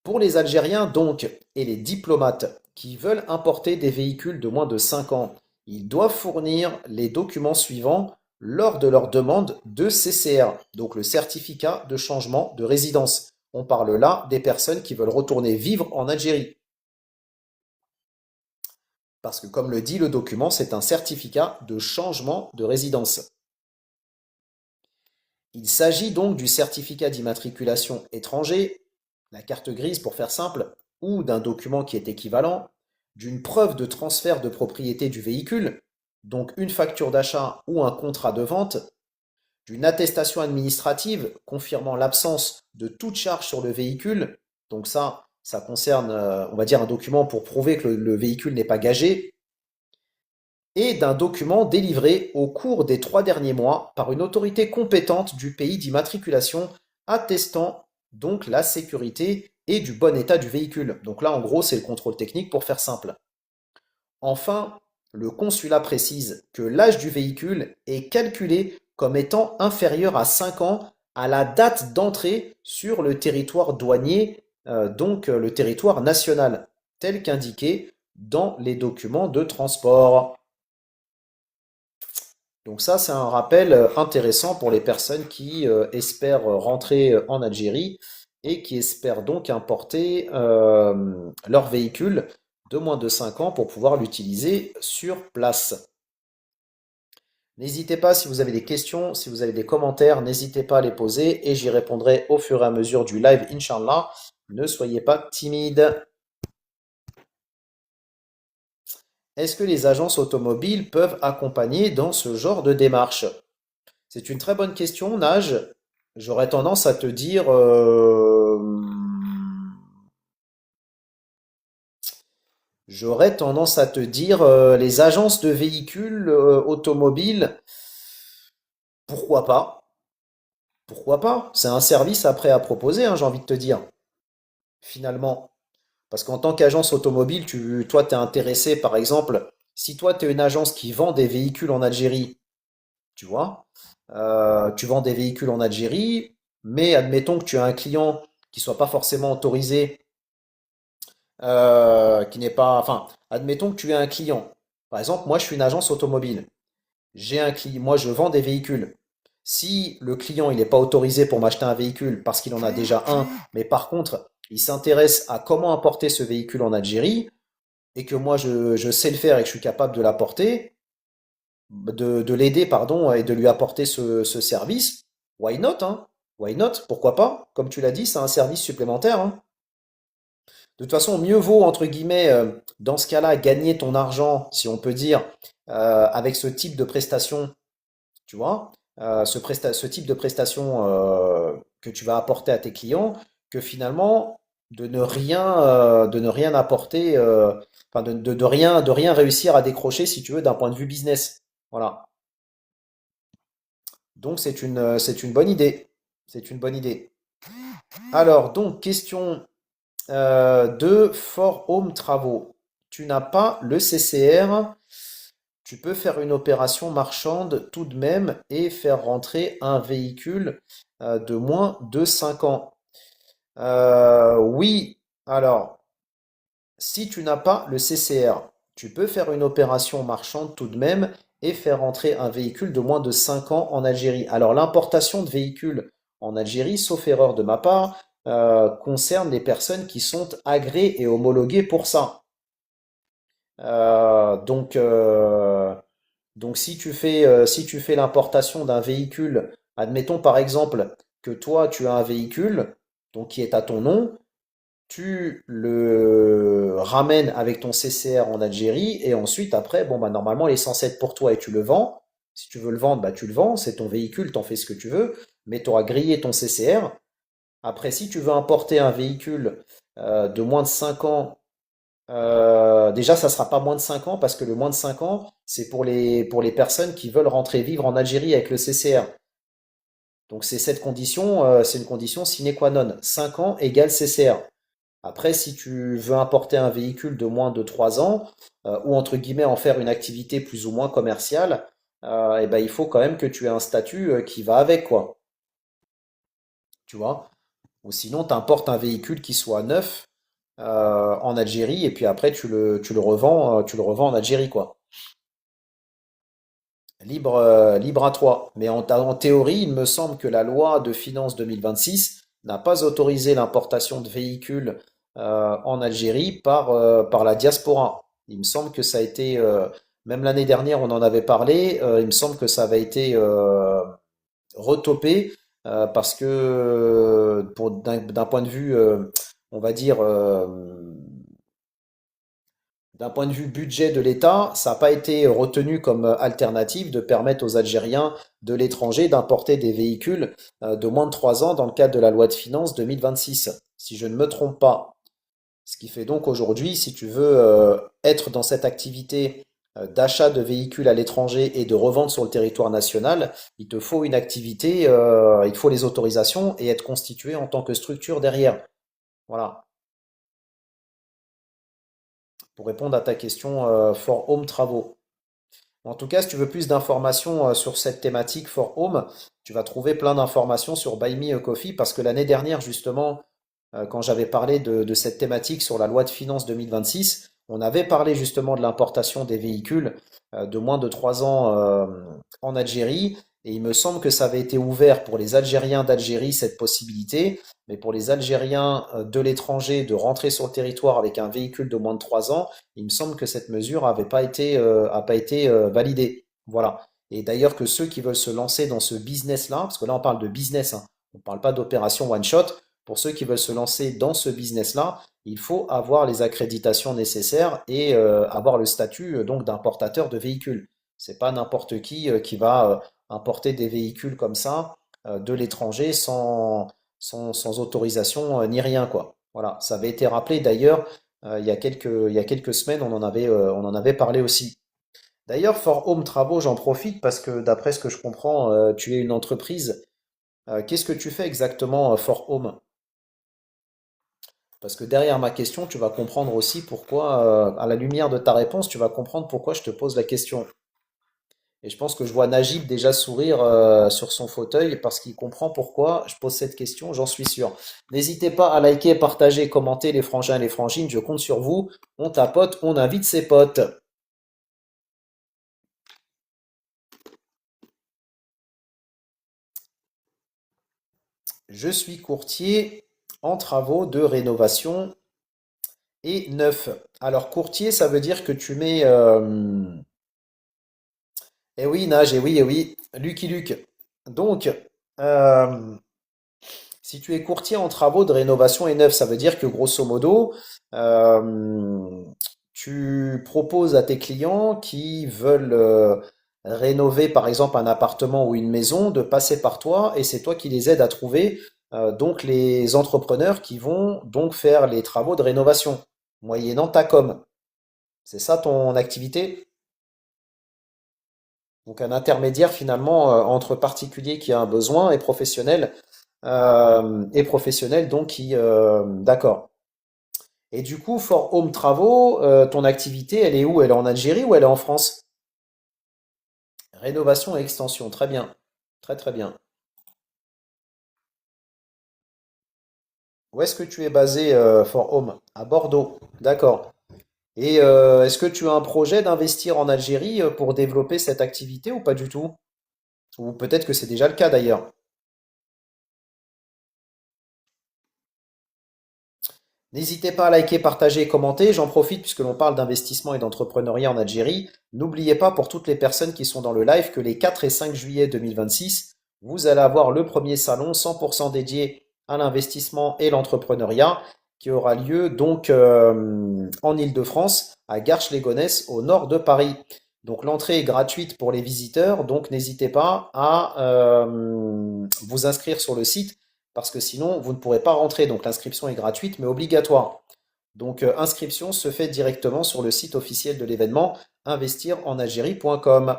Pour les Algériens donc et les diplomates qui veulent importer des véhicules de moins de 5 ans, ils doivent fournir les documents suivants lors de leur demande de CCR, donc le certificat de changement de résidence. On parle là des personnes qui veulent retourner vivre en Algérie. Parce que comme le dit le document, c'est un certificat de changement de résidence. Il s'agit donc du certificat d'immatriculation étranger, la carte grise pour faire simple, ou d'un document qui est équivalent, d'une preuve de transfert de propriété du véhicule, donc une facture d'achat ou un contrat de vente, d'une attestation administrative confirmant l'absence de toute charge sur le véhicule, donc ça concerne, on va dire, un document pour prouver que le véhicule n'est pas gagé, et d'un document délivré au cours des 3 derniers mois par une autorité compétente du pays d'immatriculation attestant donc la sécurité et du bon état du véhicule. Donc là, en gros, c'est le contrôle technique pour faire simple. Enfin, le consulat précise que l'âge du véhicule est calculé comme étant inférieur à 5 ans à la date d'entrée sur le territoire douanier, donc le territoire national, tel qu'indiqué dans les documents de transport. Donc ça, c'est un rappel intéressant pour les personnes qui espèrent rentrer en Algérie et qui espèrent donc importer leur véhicule de moins de 5 ans pour pouvoir l'utiliser sur place. N'hésitez pas, si vous avez des questions, si vous avez des commentaires, n'hésitez pas à les poser et j'y répondrai au fur et à mesure du live, Inch'Allah. Ne soyez pas timide. Est-ce que les agences automobiles peuvent accompagner dans ce genre de démarche? C'est une très bonne question, Nage. J'aurais tendance à te dire, les agences de véhicules automobiles, pourquoi pas? Pourquoi pas? C'est un service après à proposer, hein, j'ai envie de te dire, finalement. Parce qu'en tant qu'agence automobile, toi, tu es intéressé, par exemple, si toi, tu es une agence qui vend des véhicules en Algérie, tu vois. Tu vends des véhicules en Algérie, mais admettons que tu as un client qui soit pas forcément autorisé, qui n'est pas, enfin, admettons que tu aies un client. Par exemple, moi, je suis une agence automobile. J'ai un client, moi, je vends des véhicules. Si le client il n'est pas autorisé pour m'acheter un véhicule parce qu'il en a déjà un, mais par contre, il s'intéresse à comment importer ce véhicule en Algérie et que moi je sais le faire et que je suis capable de l'apporter, de l'aider, pardon, et de lui apporter ce service, why not, hein? Why not? Pourquoi pas? Comme tu l'as dit, c'est un service supplémentaire, hein. De toute façon, mieux vaut, entre guillemets, dans ce cas-là, gagner ton argent, si on peut dire, avec ce type de prestation, tu vois, ce type de prestation que tu vas apporter à tes clients, que finalement, de ne rien apporter, enfin, de rien réussir à décrocher, si tu veux, d'un point de vue business. Voilà. Donc c'est une bonne idée. C'est une bonne idée. Alors, donc, question de For Home Travaux. Tu n'as pas le CCR, tu peux faire une opération marchande tout de même et faire rentrer un véhicule de moins de 5 ans. Oui, alors, si tu n'as pas le CCR, tu peux faire une opération marchande tout de même et faire rentrer un véhicule de moins de 5 ans en Algérie. Alors, l'importation de véhicules en Algérie, sauf erreur de ma part, concerne les personnes qui sont agréées et homologuées pour ça. Euh, donc, euh, donc, si tu fais l'importation d'un véhicule, admettons par exemple que toi tu as un véhicule donc qui est à ton nom, tu le ramènes avec ton CCR en Algérie et ensuite après, bon bah normalement il est censé être pour toi et tu le vends. Si tu veux le vendre, bah tu le vends, c'est ton véhicule, t'en fais ce que tu veux, mais tu auras grillé ton CCR. Après, si tu veux importer un véhicule de moins de 5 ans, déjà ça sera pas moins de 5 ans parce que le moins de 5 ans, c'est pour les personnes qui veulent rentrer vivre en Algérie avec le CCR. Donc c'est cette condition, c'est une condition sine qua non. 5 ans égale CCR. Après, si tu veux importer un véhicule de moins de 3 ans, ou entre guillemets en faire une activité plus ou moins commerciale, eh ben, il faut quand même que tu aies un statut qui va avec, quoi. Tu vois? Ou sinon, tu importes un véhicule qui soit neuf en Algérie, et puis après, tu le revends en Algérie, quoi. Libre à toi. Mais en théorie, il me semble que la loi de finances 2026 n'a pas autorisé l'importation de véhicules en Algérie par la diaspora. Il me semble que ça a été, même l'année dernière, on en avait parlé, il me semble que ça avait été retopé parce que d'un point de vue, on va dire, d'un point de vue budget de l'État, ça n'a pas été retenu comme alternative de permettre aux Algériens de l'étranger d'importer des véhicules de moins de 3 ans dans le cadre de la loi de finances 2026, si je ne me trompe pas. Ce qui fait donc aujourd'hui, si tu veux être dans cette activité d'achat de véhicules à l'étranger et de revente sur le territoire national, il te faut une activité, il te faut les autorisations et être constitué en tant que structure derrière. Voilà, pour répondre à ta question for home travaux. En tout cas, si tu veux plus d'informations sur cette thématique for home, tu vas trouver plein d'informations sur Buy Me a Coffee parce que l'année dernière, justement, quand j'avais parlé de cette thématique sur la loi de finances 2026, on avait parlé justement de l'importation des véhicules de moins de 3 ans en Algérie. Et il me semble que ça avait été ouvert pour les Algériens d'Algérie, cette possibilité, mais pour les Algériens de l'étranger de rentrer sur le territoire avec un véhicule de moins de 3 ans, il me semble que cette mesure a pas été validée. Voilà. Et d'ailleurs que ceux qui veulent se lancer dans ce business-là, parce que là on parle de business, hein, on ne parle pas d'opération one-shot, pour ceux qui veulent se lancer dans ce business-là, il faut avoir les accréditations nécessaires et avoir le statut donc d'importateur de véhicules. C'est pas n'importe qui va importer des véhicules comme ça de l'étranger sans autorisation ni rien quoi. Voilà, ça avait été rappelé d'ailleurs il y a quelques semaines, on en avait parlé aussi. D'ailleurs, For Home Travaux, j'en profite parce que d'après ce que je comprends, tu es une entreprise. Qu'est-ce que tu fais exactement For Home? Parce que derrière ma question, tu vas comprendre aussi pourquoi, à la lumière de ta réponse, tu vas comprendre pourquoi je te pose la question. Et je pense que je vois Najib déjà sourire sur son fauteuil parce qu'il comprend pourquoi je pose cette question, j'en suis sûr. N'hésitez pas à liker, partager, commenter les frangins et les frangines, je compte sur vous. On tapote, on invite ses potes. Je suis courtier en travaux de rénovation et neuf. Alors courtier, ça veut dire que tu mets... eh oui, Nage, eh oui, Lucky Luke. Donc, euh, si tu es courtier en travaux de rénovation et neuf, ça veut dire que grosso modo, euh, tu proposes à tes clients qui veulent rénover par exemple un appartement ou une maison de passer par toi et c'est toi qui les aides à trouver donc les entrepreneurs qui vont donc faire les travaux de rénovation, moyennant ta com. C'est ça ton activité? Donc un intermédiaire finalement entre particulier qui a un besoin et professionnel donc qui d'accord. Et du coup, For Home Travaux, ton activité, elle est où? Elle est en Algérie ou elle est en France? Rénovation et extension, très bien. Très très bien. Où est-ce que tu es basé, For Home? À Bordeaux, d'accord. Et est-ce que tu as un projet d'investir en Algérie pour développer cette activité ou pas du tout? Ou peut-être que c'est déjà le cas d'ailleurs. N'hésitez pas à liker, partager et commenter. J'en profite puisque l'on parle d'investissement et d'entrepreneuriat en Algérie. N'oubliez pas pour toutes les personnes qui sont dans le live que les 4 et 5 juillet 2026, vous allez avoir le premier salon 100% dédié à l'investissement et l'entrepreneuriat qui aura lieu donc en Île-de-France, à Garches-les-Gonesse, au nord de Paris. Donc l'entrée est gratuite pour les visiteurs, donc n'hésitez pas à vous inscrire sur le site parce que sinon vous ne pourrez pas rentrer. Donc l'inscription est gratuite mais obligatoire. Donc inscription se fait directement sur le site officiel de l'événement investirenalgérie.com.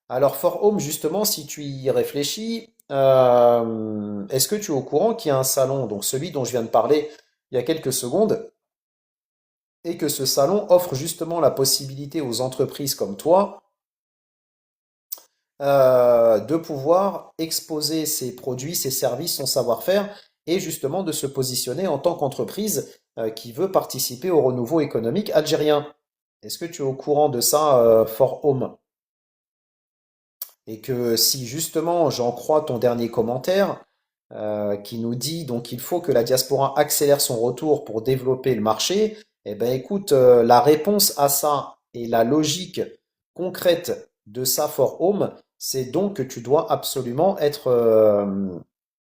Alors For Home, justement, si tu y réfléchis, est-ce que tu es au courant qu'il y a un salon, donc celui dont je viens de parler il y a quelques secondes, et que ce salon offre justement la possibilité aux entreprises comme toi de pouvoir exposer ses produits, ses services, son savoir-faire et justement de se positionner en tant qu'entreprise qui veut participer au renouveau économique algérien. Est-ce que tu es au courant de ça, For Home? Et que si justement j'en crois ton dernier commentaire qui nous dit donc qu'il faut que la diaspora accélère son retour pour développer le marché, eh ben écoute, la réponse à ça et la logique concrète de ça for Home, c'est donc que tu dois absolument être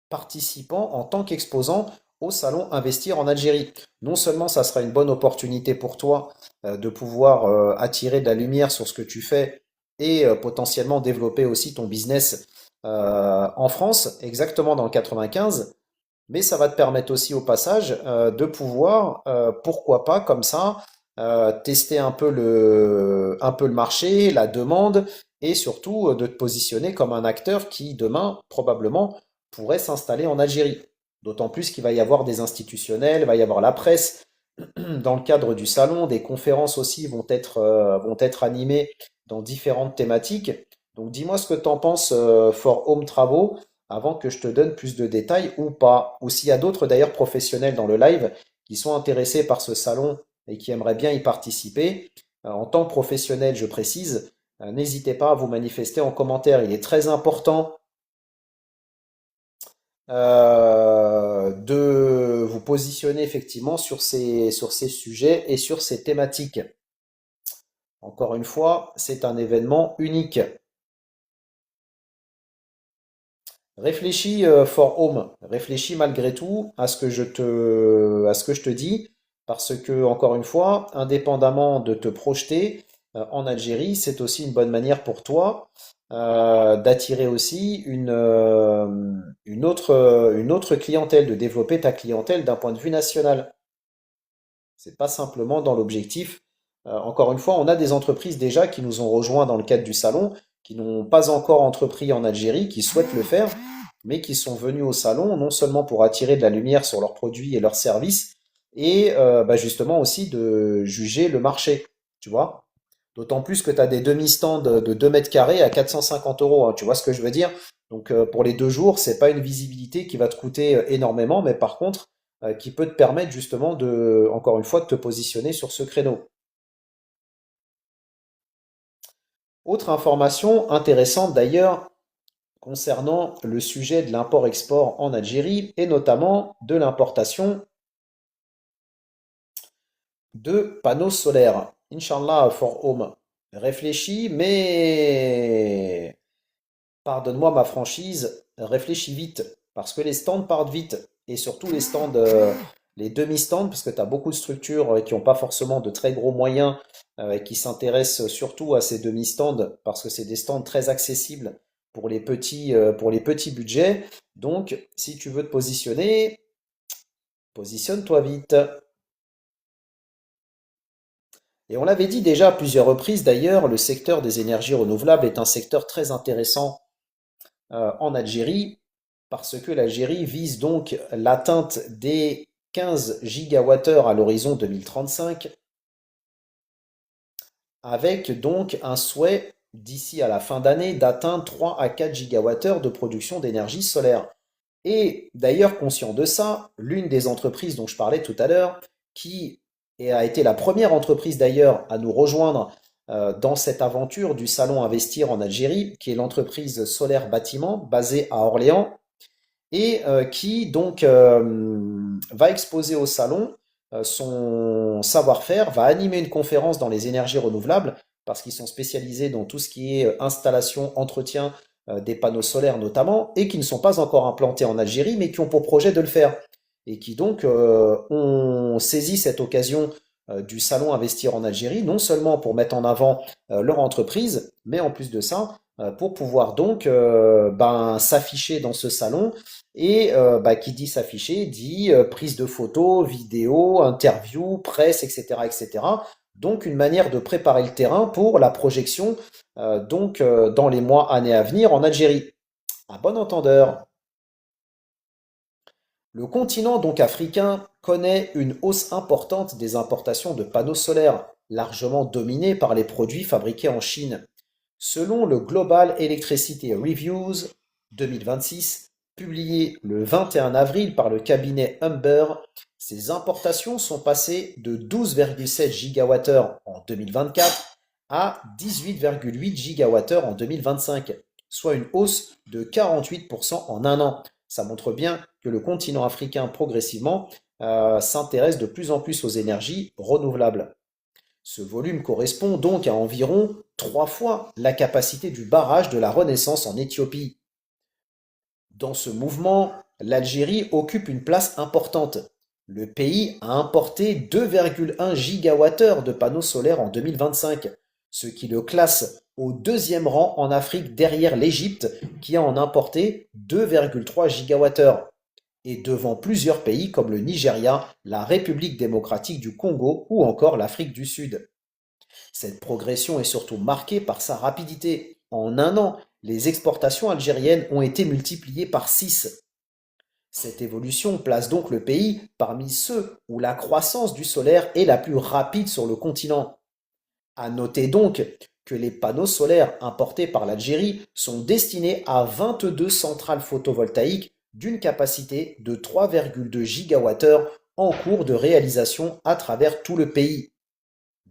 participant en tant qu'exposant au salon Investir en Algérie. Non seulement ça sera une bonne opportunité pour toi de pouvoir attirer de la lumière sur ce que tu fais et potentiellement développer aussi ton business en France, exactement dans le 95, mais ça va te permettre aussi au passage de pouvoir, pourquoi pas comme ça, tester un peu le marché, la demande, et surtout de te positionner comme un acteur qui demain probablement pourrait s'installer en Algérie. D'autant plus qu'il va y avoir des institutionnels, il va y avoir la presse. Dans le cadre du salon, des conférences aussi vont être animées dans différentes thématiques. Donc dis-moi ce que tu en penses for Home Travaux avant que je te donne plus de détails ou pas. Ou s'il y a d'autres d'ailleurs professionnels dans le live qui sont intéressés par ce salon et qui aimeraient bien y participer. En tant que professionnel, je précise, n'hésitez pas à vous manifester en commentaire. Il est très important de vous positionner effectivement sur ces sujets et sur ces thématiques. Encore une fois, c'est un événement unique. Réfléchis for home, réfléchis malgré tout à ce que je te dis, parce que encore une fois, indépendamment de te projeter en Algérie, c'est aussi une bonne manière pour toi d'attirer aussi une autre clientèle, de développer ta clientèle d'un point de vue national. C'est pas simplement dans l'objectif. Encore une fois, on a des entreprises déjà qui nous ont rejoints dans le cadre du salon, qui n'ont pas encore entrepris en Algérie, qui souhaitent le faire, mais qui sont venus au salon non seulement pour attirer de la lumière sur leurs produits et leurs services, et bah, justement aussi de juger le marché, tu vois. D'autant plus que tu as des demi-stands de 2 mètres carrés à 450 euros, hein. Tu vois ce que je veux dire? Donc pour les 2 jours, c'est pas une visibilité qui va te coûter énormément, mais par contre, qui peut te permettre justement de, encore une fois, de te positionner sur ce créneau. Autre information intéressante d'ailleurs concernant le sujet de l'import-export en Algérie et notamment de l'importation de panneaux solaires. Inch'Allah for home. Réfléchis, mais pardonne-moi ma franchise, réfléchis vite, parce que les stands partent vite, et surtout les stands, les demi-stands, parce que tu as beaucoup de structures qui n'ont pas forcément de très gros moyens, et qui s'intéressent surtout à ces demi-stands, parce que c'est des stands très accessibles pour les petits budgets. Donc, si tu veux te positionner, positionne-toi vite. Et on l'avait dit déjà à plusieurs reprises d'ailleurs, le secteur des énergies renouvelables est un secteur très intéressant en Algérie, parce que l'Algérie vise donc l'atteinte des 15 gigawattheures à l'horizon 2035, avec donc un souhait d'ici à la fin d'année d'atteindre 3 à 4 gigawattheures de production d'énergie solaire. Et d'ailleurs, conscient de ça, l'une des entreprises dont je parlais tout à l'heure, qui a été la première entreprise d'ailleurs à nous rejoindre dans cette aventure du salon Investir en Algérie, qui est l'entreprise Solaire Bâtiment basée à Orléans, et qui donc va exposer au salon son savoir-faire, va animer une conférence dans les énergies renouvelables, parce qu'ils sont spécialisés dans tout ce qui est installation, entretien des panneaux solaires notamment, et qui ne sont pas encore implantés en Algérie, mais qui ont pour projet de le faire, et qui donc ont saisi cette occasion du salon Investir en Algérie, non seulement pour mettre en avant leur entreprise, mais en plus de ça, pour pouvoir donc s'afficher dans ce salon et qui dit s'afficher dit prise de photos, vidéos, interviews, presse, etc., etc. Donc une manière de préparer le terrain pour la projection dans les mois, années à venir en Algérie. À bon entendeur, le continent donc africain connaît une hausse importante des importations de panneaux solaires, largement dominée par les produits fabriqués en Chine. Selon le Global Electricity Reviews 2026, publié le 21 avril par le cabinet Humber, ces importations sont passées de 12,7 gigawattheures en 2024 à 18,8 gigawattheures en 2025, soit une hausse de 48% en un an. Ça montre bien que le continent africain progressivement s'intéresse de plus en plus aux énergies renouvelables. Ce volume correspond donc à environ 3 fois la capacité du barrage de la Renaissance en Éthiopie. Dans ce mouvement, l'Algérie occupe une place importante. Le pays a importé 2,1 gigawattheures de panneaux solaires en 2025, ce qui le classe au deuxième rang en Afrique derrière l'Égypte qui a en importé 2,3 gigawattheures et devant plusieurs pays comme le Nigeria, la République démocratique du Congo ou encore l'Afrique du Sud. Cette progression est surtout marquée par sa rapidité. En un an, les exportations algériennes ont été multipliées par 6. Cette évolution place donc le pays parmi ceux où la croissance du solaire est la plus rapide sur le continent. À noter donc que les panneaux solaires importés par l'Algérie sont destinés à 22 centrales photovoltaïques d'une capacité de 3,2 gigawattheures en cours de réalisation à travers tout le pays.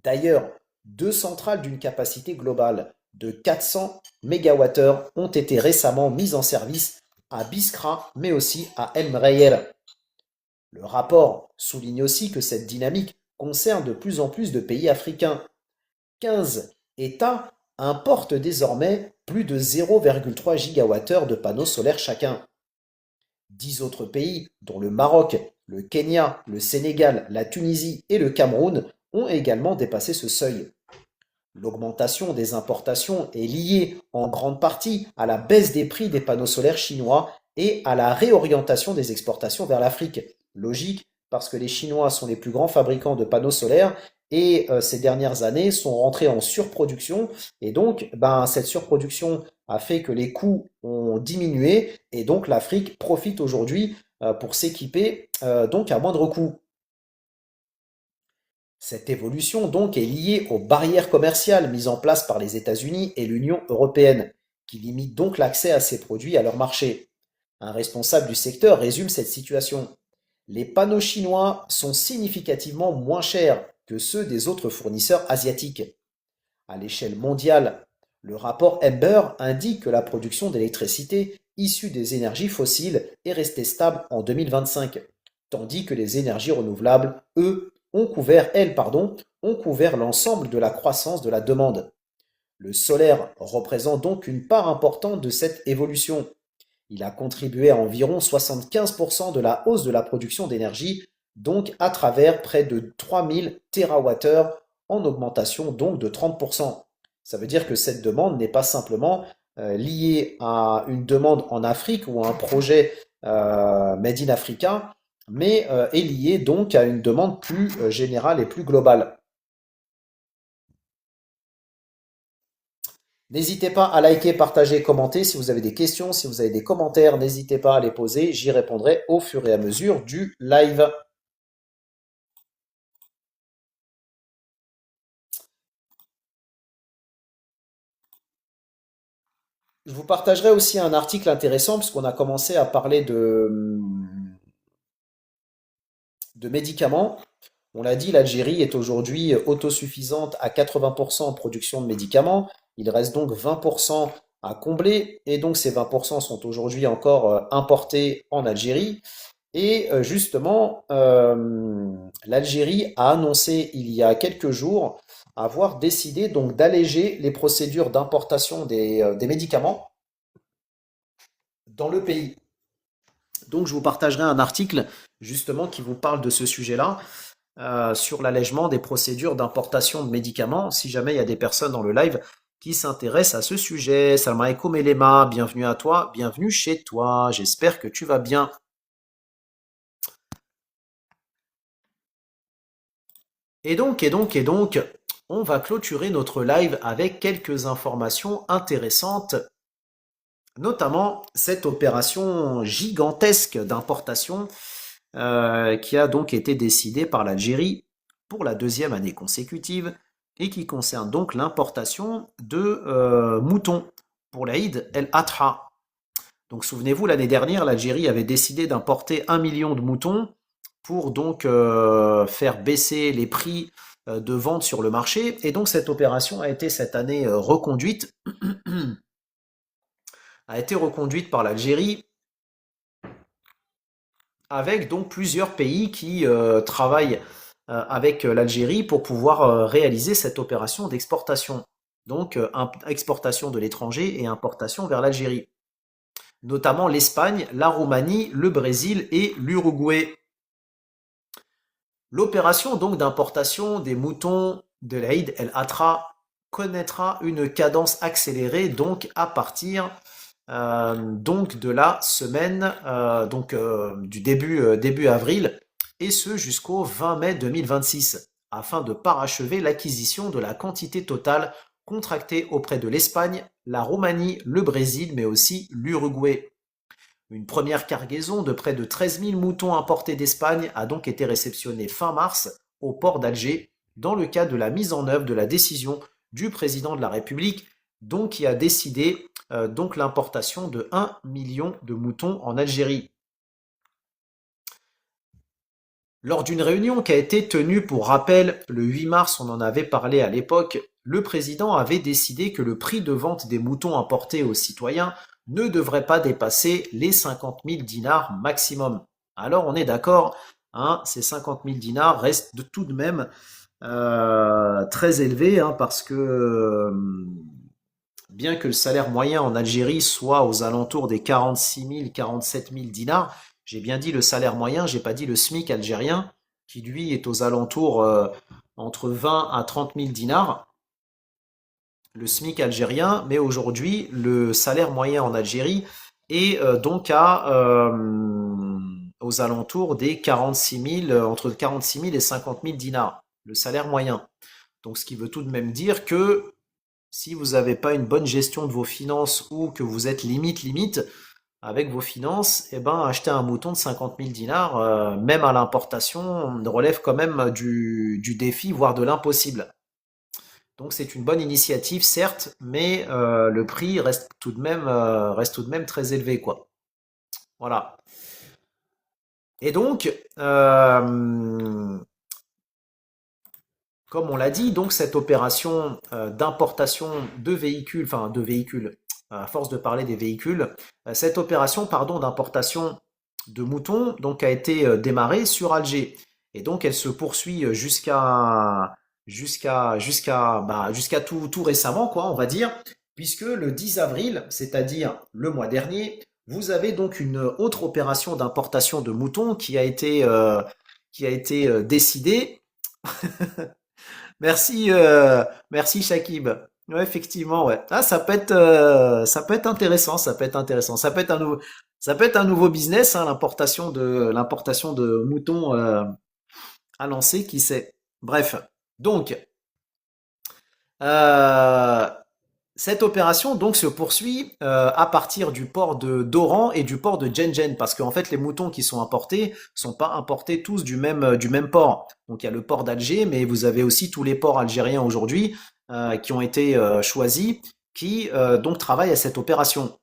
D'ailleurs, 2 centrales d'une capacité globale de 400 mégawattheures ont été récemment mises en service à Biskra, mais aussi à El Mreyel. Le rapport souligne aussi que cette dynamique concerne de plus en plus de pays africains. 15 États importent désormais plus de 0,3 gigawattheures de panneaux solaires chacun. 10 autres pays, dont le Maroc, le Kenya, le Sénégal, la Tunisie et le Cameroun, ont également dépassé ce seuil. L'augmentation des importations est liée en grande partie à la baisse des prix des panneaux solaires chinois et à la réorientation des exportations vers l'Afrique. Logique, parce que les Chinois sont les plus grands fabricants de panneaux solaires et ces dernières années sont rentrés en surproduction et donc cette surproduction a fait que les coûts ont diminué et donc l'Afrique profite aujourd'hui pour s'équiper donc à moindre coût. Cette évolution donc est liée aux barrières commerciales mises en place par les États-Unis et l'Union européenne, qui limitent donc l'accès à ces produits à leur marché. Un responsable du secteur résume cette situation. Les panneaux chinois sont significativement moins chers que ceux des autres fournisseurs asiatiques. À l'échelle mondiale, le rapport Ember indique que la production d'électricité issue des énergies fossiles est restée stable en 2025, tandis que les énergies renouvelables, ont couvert l'ensemble de la croissance de la demande. Le solaire représente donc une part importante de cette évolution. Il a contribué à environ 75% de la hausse de la production d'énergie, donc à travers près de 3000 TWh en augmentation donc de 30%. Ça veut dire que cette demande n'est pas simplement liée à une demande en Afrique ou à un projet Made in Africa, mais est liée donc à une demande plus générale et plus globale. N'hésitez pas à liker, partager, commenter. Si vous avez des questions, si vous avez des commentaires, n'hésitez pas à les poser. J'y répondrai au fur et à mesure du live. Je vous partagerai aussi un article intéressant puisqu'on a commencé à parler de médicaments. On l'a dit, l'Algérie est aujourd'hui autosuffisante à 80% en production de médicaments. Il reste donc 20% à combler et donc ces 20% sont aujourd'hui encore importés en Algérie. Et justement, l'Algérie a annoncé il y a quelques jours avoir décidé donc d'alléger les procédures d'importation des médicaments dans le pays. Donc je vous partagerai un article justement qui vous parle de ce sujet-là, sur l'allègement des procédures d'importation de médicaments, si jamais il y a des personnes dans le live qui s'intéressent à ce sujet. Salam alaikum Elema, bienvenue à toi, bienvenue chez toi, j'espère que tu vas bien. Et donc, on va clôturer notre live avec quelques informations intéressantes, notamment cette opération gigantesque d'importation qui a donc été décidée par l'Algérie pour la deuxième année consécutive et qui concerne donc l'importation de moutons pour l'Aïd el-Adha. Donc souvenez-vous, l'année dernière, l'Algérie avait décidé d'importer 1 million de moutons pour donc faire baisser les prix de vente sur le marché. Et donc cette opération a été cette année reconduite, a été reconduite par l'Algérie avec donc plusieurs pays qui travaillent avec l'Algérie pour pouvoir réaliser cette opération d'exportation. Donc exportation de l'étranger et importation vers l'Algérie. Notamment l'Espagne, la Roumanie, le Brésil et l'Uruguay. L'opération donc d'importation des moutons de l'Aïd el-Adha connaîtra une cadence accélérée donc à partir donc de la semaine du début avril et ce jusqu'au 20 mai 2026 afin de parachever l'acquisition de la quantité totale contractée auprès de l'Espagne, la Roumanie, le Brésil mais aussi l'Uruguay. Une première cargaison de près de 13 000 moutons importés d'Espagne a donc été réceptionnée fin mars au port d'Alger dans le cadre de la mise en œuvre de la décision du président de la République donc qui a décidé donc l'importation de 1 million de moutons en Algérie. Lors d'une réunion qui a été tenue pour rappel le 8 mars, on en avait parlé à l'époque, le président avait décidé que le prix de vente des moutons importés aux citoyens ne devrait pas dépasser les 50 000 dinars maximum. Alors on est d'accord, hein, ces 50 000 dinars restent tout de même très élevés parce que bien que le salaire moyen en Algérie soit aux alentours des 46 000, 47 000 dinars, j'ai bien dit le salaire moyen, j'ai pas dit le SMIC algérien, qui lui est aux alentours entre 20 à 30 000 dinars, le SMIC algérien, mais aujourd'hui le salaire moyen en Algérie est donc aux alentours des 46 000, entre 46 000 et 50 000 dinars, le salaire moyen. Donc ce qui veut tout de même dire que si vous n'avez pas une bonne gestion de vos finances ou que vous êtes limite, avec vos finances, eh ben, acheter un mouton de 50 000 dinars, même à l'importation, relève quand même du défi, voire de l'impossible. Donc c'est une bonne initiative, certes, mais le prix reste tout de même très élevé, quoi. Voilà. Et donc, comme on l'a dit, donc cette opération d'importation de véhicules, enfin de véhicules, à force de parler des véhicules, cette opération, pardon, d'importation de moutons, donc a été démarrée sur Alger. Et donc elle se poursuit jusqu'à tout récemment, quoi, on va dire, puisque le 10 avril, c'est-à-dire le mois dernier, vous avez donc une autre opération d'importation de moutons qui a été décidée. Merci, merci Shakib. Ouais, effectivement, ouais. Ah, ça peut être intéressant, ça peut être intéressant. Ça peut être un nouveau business, hein, l'importation de moutons à lancer, qui sait. Bref, donc euh, cette opération donc se poursuit à partir du port de d'Oran et du port de Djenjen parce qu'en fait les moutons qui sont importés sont pas importés tous du même port. Donc il y a le port d'Alger, mais vous avez aussi tous les ports algériens aujourd'hui qui ont été choisis, qui donc travaillent à cette opération.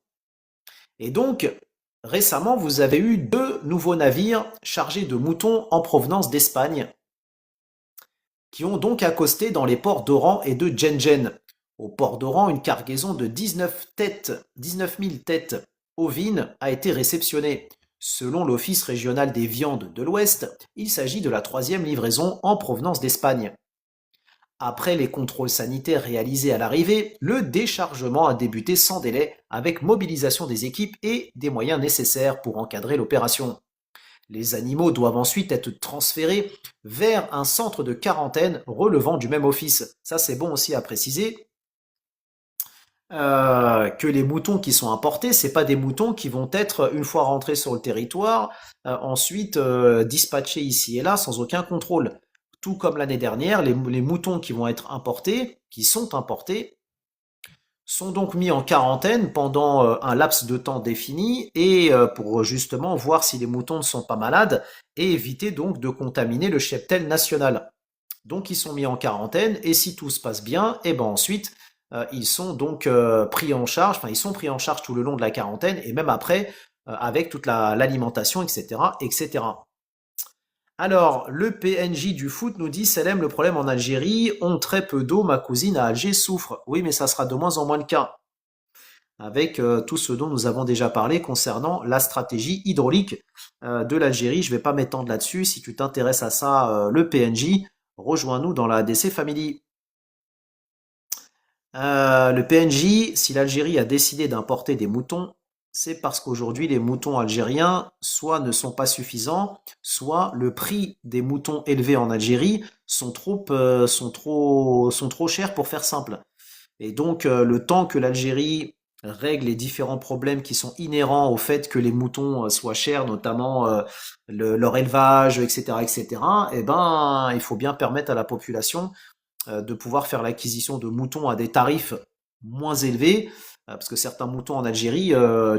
Et donc récemment vous avez eu deux nouveaux navires chargés de moutons en provenance d'Espagne qui ont donc accosté dans les ports d'Oran et de Djenjen. Au port d'Oran, une cargaison de 19 000 têtes ovines a été réceptionnée. Selon l'Office régional des viandes de l'Ouest, il s'agit de la troisième livraison en provenance d'Espagne. Après les contrôles sanitaires réalisés à l'arrivée, le déchargement a débuté sans délai avec mobilisation des équipes et des moyens nécessaires pour encadrer l'opération. Les animaux doivent ensuite être transférés vers un centre de quarantaine relevant du même office. Ça, c'est bon aussi à préciser que les moutons qui sont importés, c'est pas des moutons qui vont être, une fois rentrés sur le territoire, ensuite dispatchés ici et là sans aucun contrôle. Tout comme l'année dernière, les moutons qui vont être importés, qui sont importés, sont donc mis en quarantaine pendant un laps de temps défini et pour justement voir si les moutons ne sont pas malades et éviter donc de contaminer le cheptel national. Donc ils sont mis en quarantaine et si tout se passe bien, et ben ensuite ils sont donc pris en charge, enfin ils sont pris en charge tout le long de la quarantaine et même après avec toute l'alimentation, etc., etc. Alors, le PNJ du foot nous dit Selem, le problème en Algérie, ont très peu d'eau, ma cousine à Alger souffre. Oui, mais ça sera de moins en moins le cas avec tout ce dont nous avons déjà parlé concernant la stratégie hydraulique de l'Algérie. Je ne vais pas m'étendre là-dessus. Si tu t'intéresses à ça, le PNJ, rejoins-nous dans la ADC Family. Le PNJ, si l'Algérie a décidé d'importer des moutons, c'est parce qu'aujourd'hui les moutons algériens soit ne sont pas suffisants, soit le prix des moutons élevés en Algérie sont trop chers pour faire simple. Et donc le temps que l'Algérie règle les différents problèmes qui sont inhérents au fait que les moutons soient chers, notamment leur élevage, etc., etc., eh ben il faut bien permettre à la population de pouvoir faire l'acquisition de moutons à des tarifs moins élevés, parce que certains moutons en Algérie,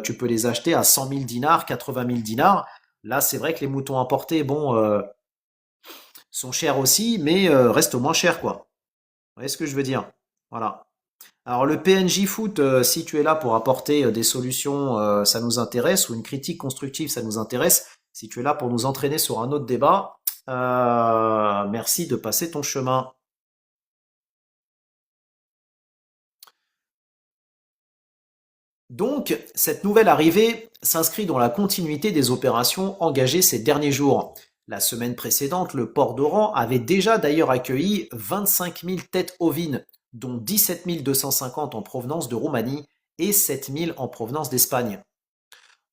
tu peux les acheter à 100 000 dinars, 80 000 dinars. Là, c'est vrai que les moutons importés, bon, sont chers aussi, mais restent moins chers, quoi. Vous voyez ce que je veux dire? Voilà. Alors le PNJ Foot, si tu es là pour apporter des solutions, ça nous intéresse, ou une critique constructive, ça nous intéresse. Si tu es là pour nous entraîner sur un autre débat, merci de passer ton chemin. Donc, cette nouvelle arrivée s'inscrit dans la continuité des opérations engagées ces derniers jours. La semaine précédente, le port d'Oran avait déjà d'ailleurs accueilli 25 000 têtes ovines, dont 17 250 en provenance de Roumanie et 7 000 en provenance d'Espagne.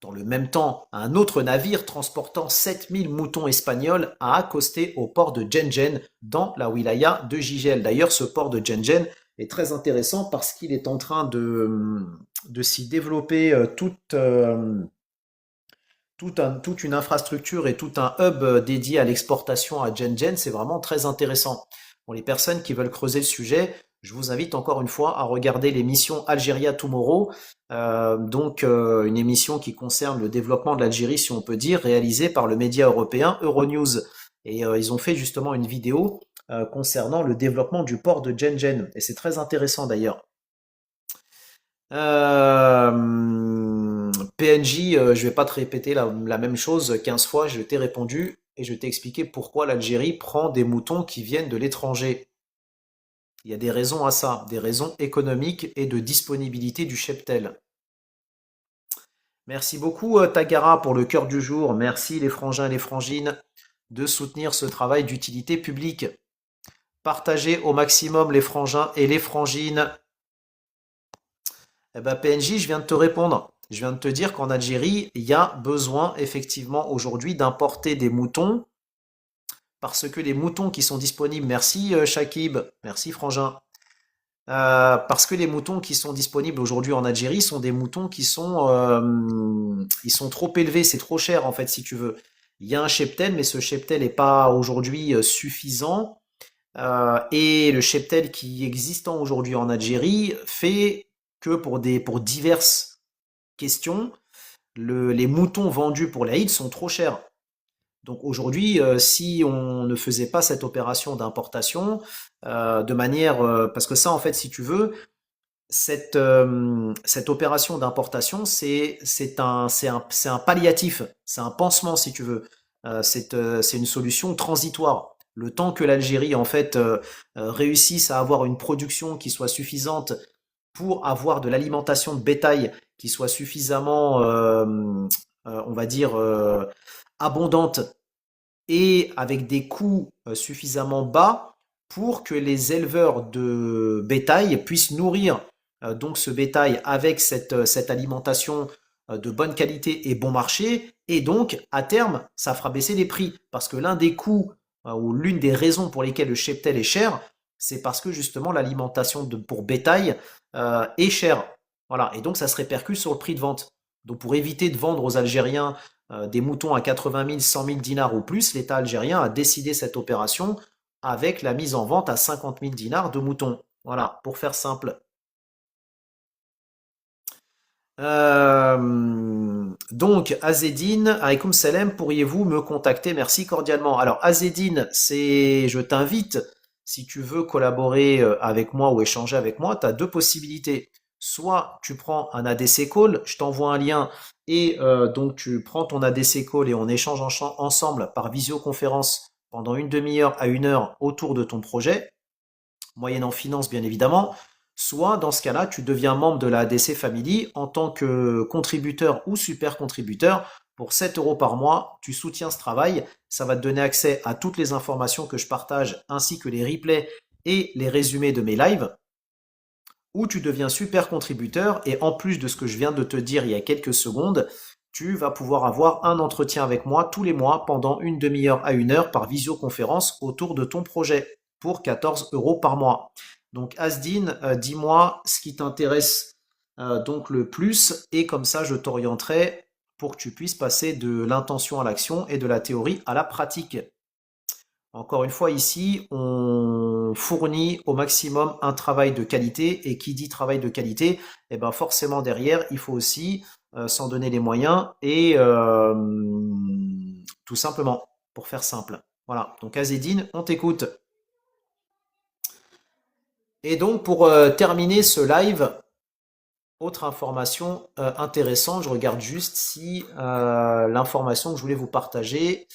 Dans le même temps, un autre navire transportant 7 000 moutons espagnols a accosté au port de Djenjen dans la wilaya de Jijel. D'ailleurs, ce port de Djenjen est très intéressant parce qu'il est en train de s'y développer toute une infrastructure et tout un hub dédié à l'exportation à Djenjen. C'est vraiment très intéressant. Pour les personnes qui veulent creuser le sujet, Je vous invite encore une fois à regarder l'émission Algeria Tomorrow, une émission qui concerne le développement de l'Algérie, si on peut dire, réalisée par le média européen Euronews. Et ils ont fait justement une vidéo concernant le développement du port de Djenjen. Et c'est très intéressant d'ailleurs. PNJ, je vais pas te répéter la même chose 15 fois, je t'ai répondu et je t'ai expliqué pourquoi l'Algérie prend des moutons qui viennent de l'étranger. Il y a des raisons à ça, des raisons économiques et de disponibilité du cheptel. Merci beaucoup Tagara pour le cœur du jour. Merci les frangins et les frangines de soutenir ce travail d'utilité publique. Partagez au maximum les frangins et les frangines. Eh ben, PNJ, je viens de te répondre. Je viens de te dire qu'en Algérie, il y a besoin effectivement aujourd'hui d'importer des moutons parce que les moutons qui sont disponibles, merci Shakib, merci Frangin, parce que les moutons qui sont disponibles aujourd'hui en Algérie sont des moutons qui ils sont trop élevés, c'est trop cher en fait si tu veux. Il y a un cheptel, mais ce cheptel n'est pas aujourd'hui suffisant. Et le cheptel qui est existant aujourd'hui en Algérie fait que pour diverses questions, les moutons vendus pour l'Aïd sont trop chers. Donc aujourd'hui, si on ne faisait pas cette opération d'importation de manière, parce que ça en fait, si tu veux, cette opération d'importation, c'est un palliatif, c'est un pansement si tu veux. C'est une solution transitoire. Le temps que l'Algérie en fait réussisse à avoir une production qui soit suffisante pour avoir de l'alimentation de bétail qui soit suffisamment, on va dire, abondante et avec des coûts suffisamment bas pour que les éleveurs de bétail puissent nourrir donc ce bétail avec cette alimentation de bonne qualité et bon marché. Et donc, à terme, ça fera baisser les prix. Parce que l'un des coûts ou l'une des raisons pour lesquelles le cheptel est cher, c'est parce que justement l'alimentation pour bétail est chère. Voilà. Et donc, ça se répercute sur le prix de vente. Donc, pour éviter de vendre aux Algériens des moutons à 80 000, 100 000 dinars ou plus, l'État algérien a décidé cette opération avec la mise en vente à 50 000 dinars de moutons. Voilà, pour faire simple. Donc, Azedine, alaykoum salam, pourriez-vous me contacter? Merci cordialement. Alors, Azedine, je t'invite, si tu veux collaborer avec moi ou échanger avec moi, tu as deux possibilités. Soit tu prends un ADC call, je t'envoie un lien et donc tu prends ton ADC call et on échange ensemble par visioconférence pendant une demi-heure à une heure autour de ton projet, moyennant finance bien évidemment. Soit dans ce cas-là, tu deviens membre de la ADC Family en tant que contributeur ou super contributeur. Pour 7 euros par mois, tu soutiens ce travail. Ça va te donner accès à toutes les informations que je partage, ainsi que les replays et les résumés de mes lives. Ou tu deviens super contributeur et en plus de ce que je viens de te dire il y a quelques secondes, tu vas pouvoir avoir un entretien avec moi tous les mois pendant une demi-heure à une heure par visioconférence autour de ton projet pour 14 euros par mois. Donc Asdine, dis-moi ce qui t'intéresse donc le plus et comme ça je t'orienterai pour que tu puisses passer de l'intention à l'action et de la théorie à la pratique. Encore une fois, ici, on fournit au maximum un travail de qualité et qui dit travail de qualité, eh ben forcément derrière, il faut aussi s'en donner les moyens et tout simplement, pour faire simple. Voilà, donc Azedine, on t'écoute. Et donc pour terminer ce live, autre information intéressante, je regarde juste si l'information que je voulais vous partager.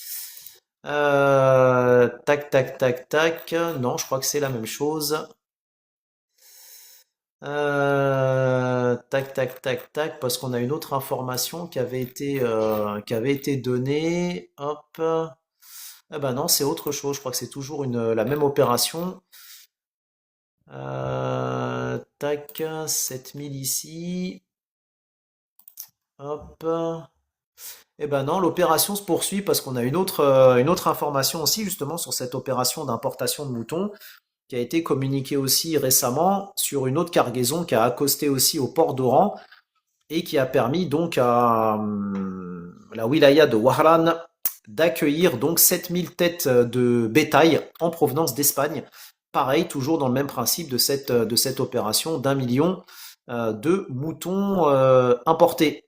Tac, tac, tac, tac. Non, je crois que c'est la même chose. Tac, tac, tac, tac, parce qu'on a une autre information qui avait été donnée. Hop. Ah ben non, c'est autre chose. Je crois que c'est toujours la même opération. Tac, 7000 ici. Hop. Eh ben non, l'opération se poursuit parce qu'on a une autre information aussi justement sur cette opération d'importation de moutons qui a été communiquée aussi récemment sur une autre cargaison qui a accosté aussi au port d'Oran et qui a permis donc à la wilaya de Wahran d'accueillir donc 7000 têtes de bétail en provenance d'Espagne pareil, toujours dans le même principe de cette opération d'1 million de moutons importés.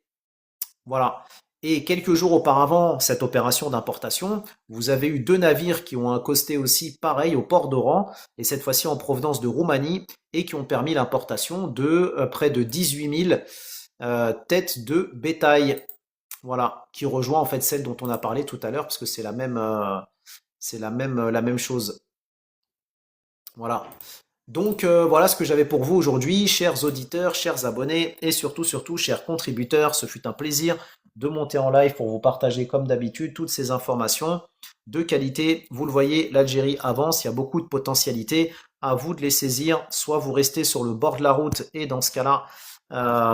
Voilà. Et quelques jours auparavant, cette opération d'importation, vous avez eu deux navires qui ont accosté aussi pareil au port d'Oran, et cette fois-ci en provenance de Roumanie, et qui ont permis l'importation de près de 18 000 têtes de bétail. Voilà, qui rejoint en fait celle dont on a parlé tout à l'heure, parce que c'est la même chose. Voilà. Donc voilà ce que j'avais pour vous aujourd'hui, chers auditeurs, chers abonnés et surtout, chers contributeurs. Ce fut un plaisir de monter en live pour vous partager comme d'habitude toutes ces informations de qualité. Vous le voyez, l'Algérie avance, il y a beaucoup de potentialités. À vous de les saisir. Soit vous restez sur le bord de la route et dans ce cas-là,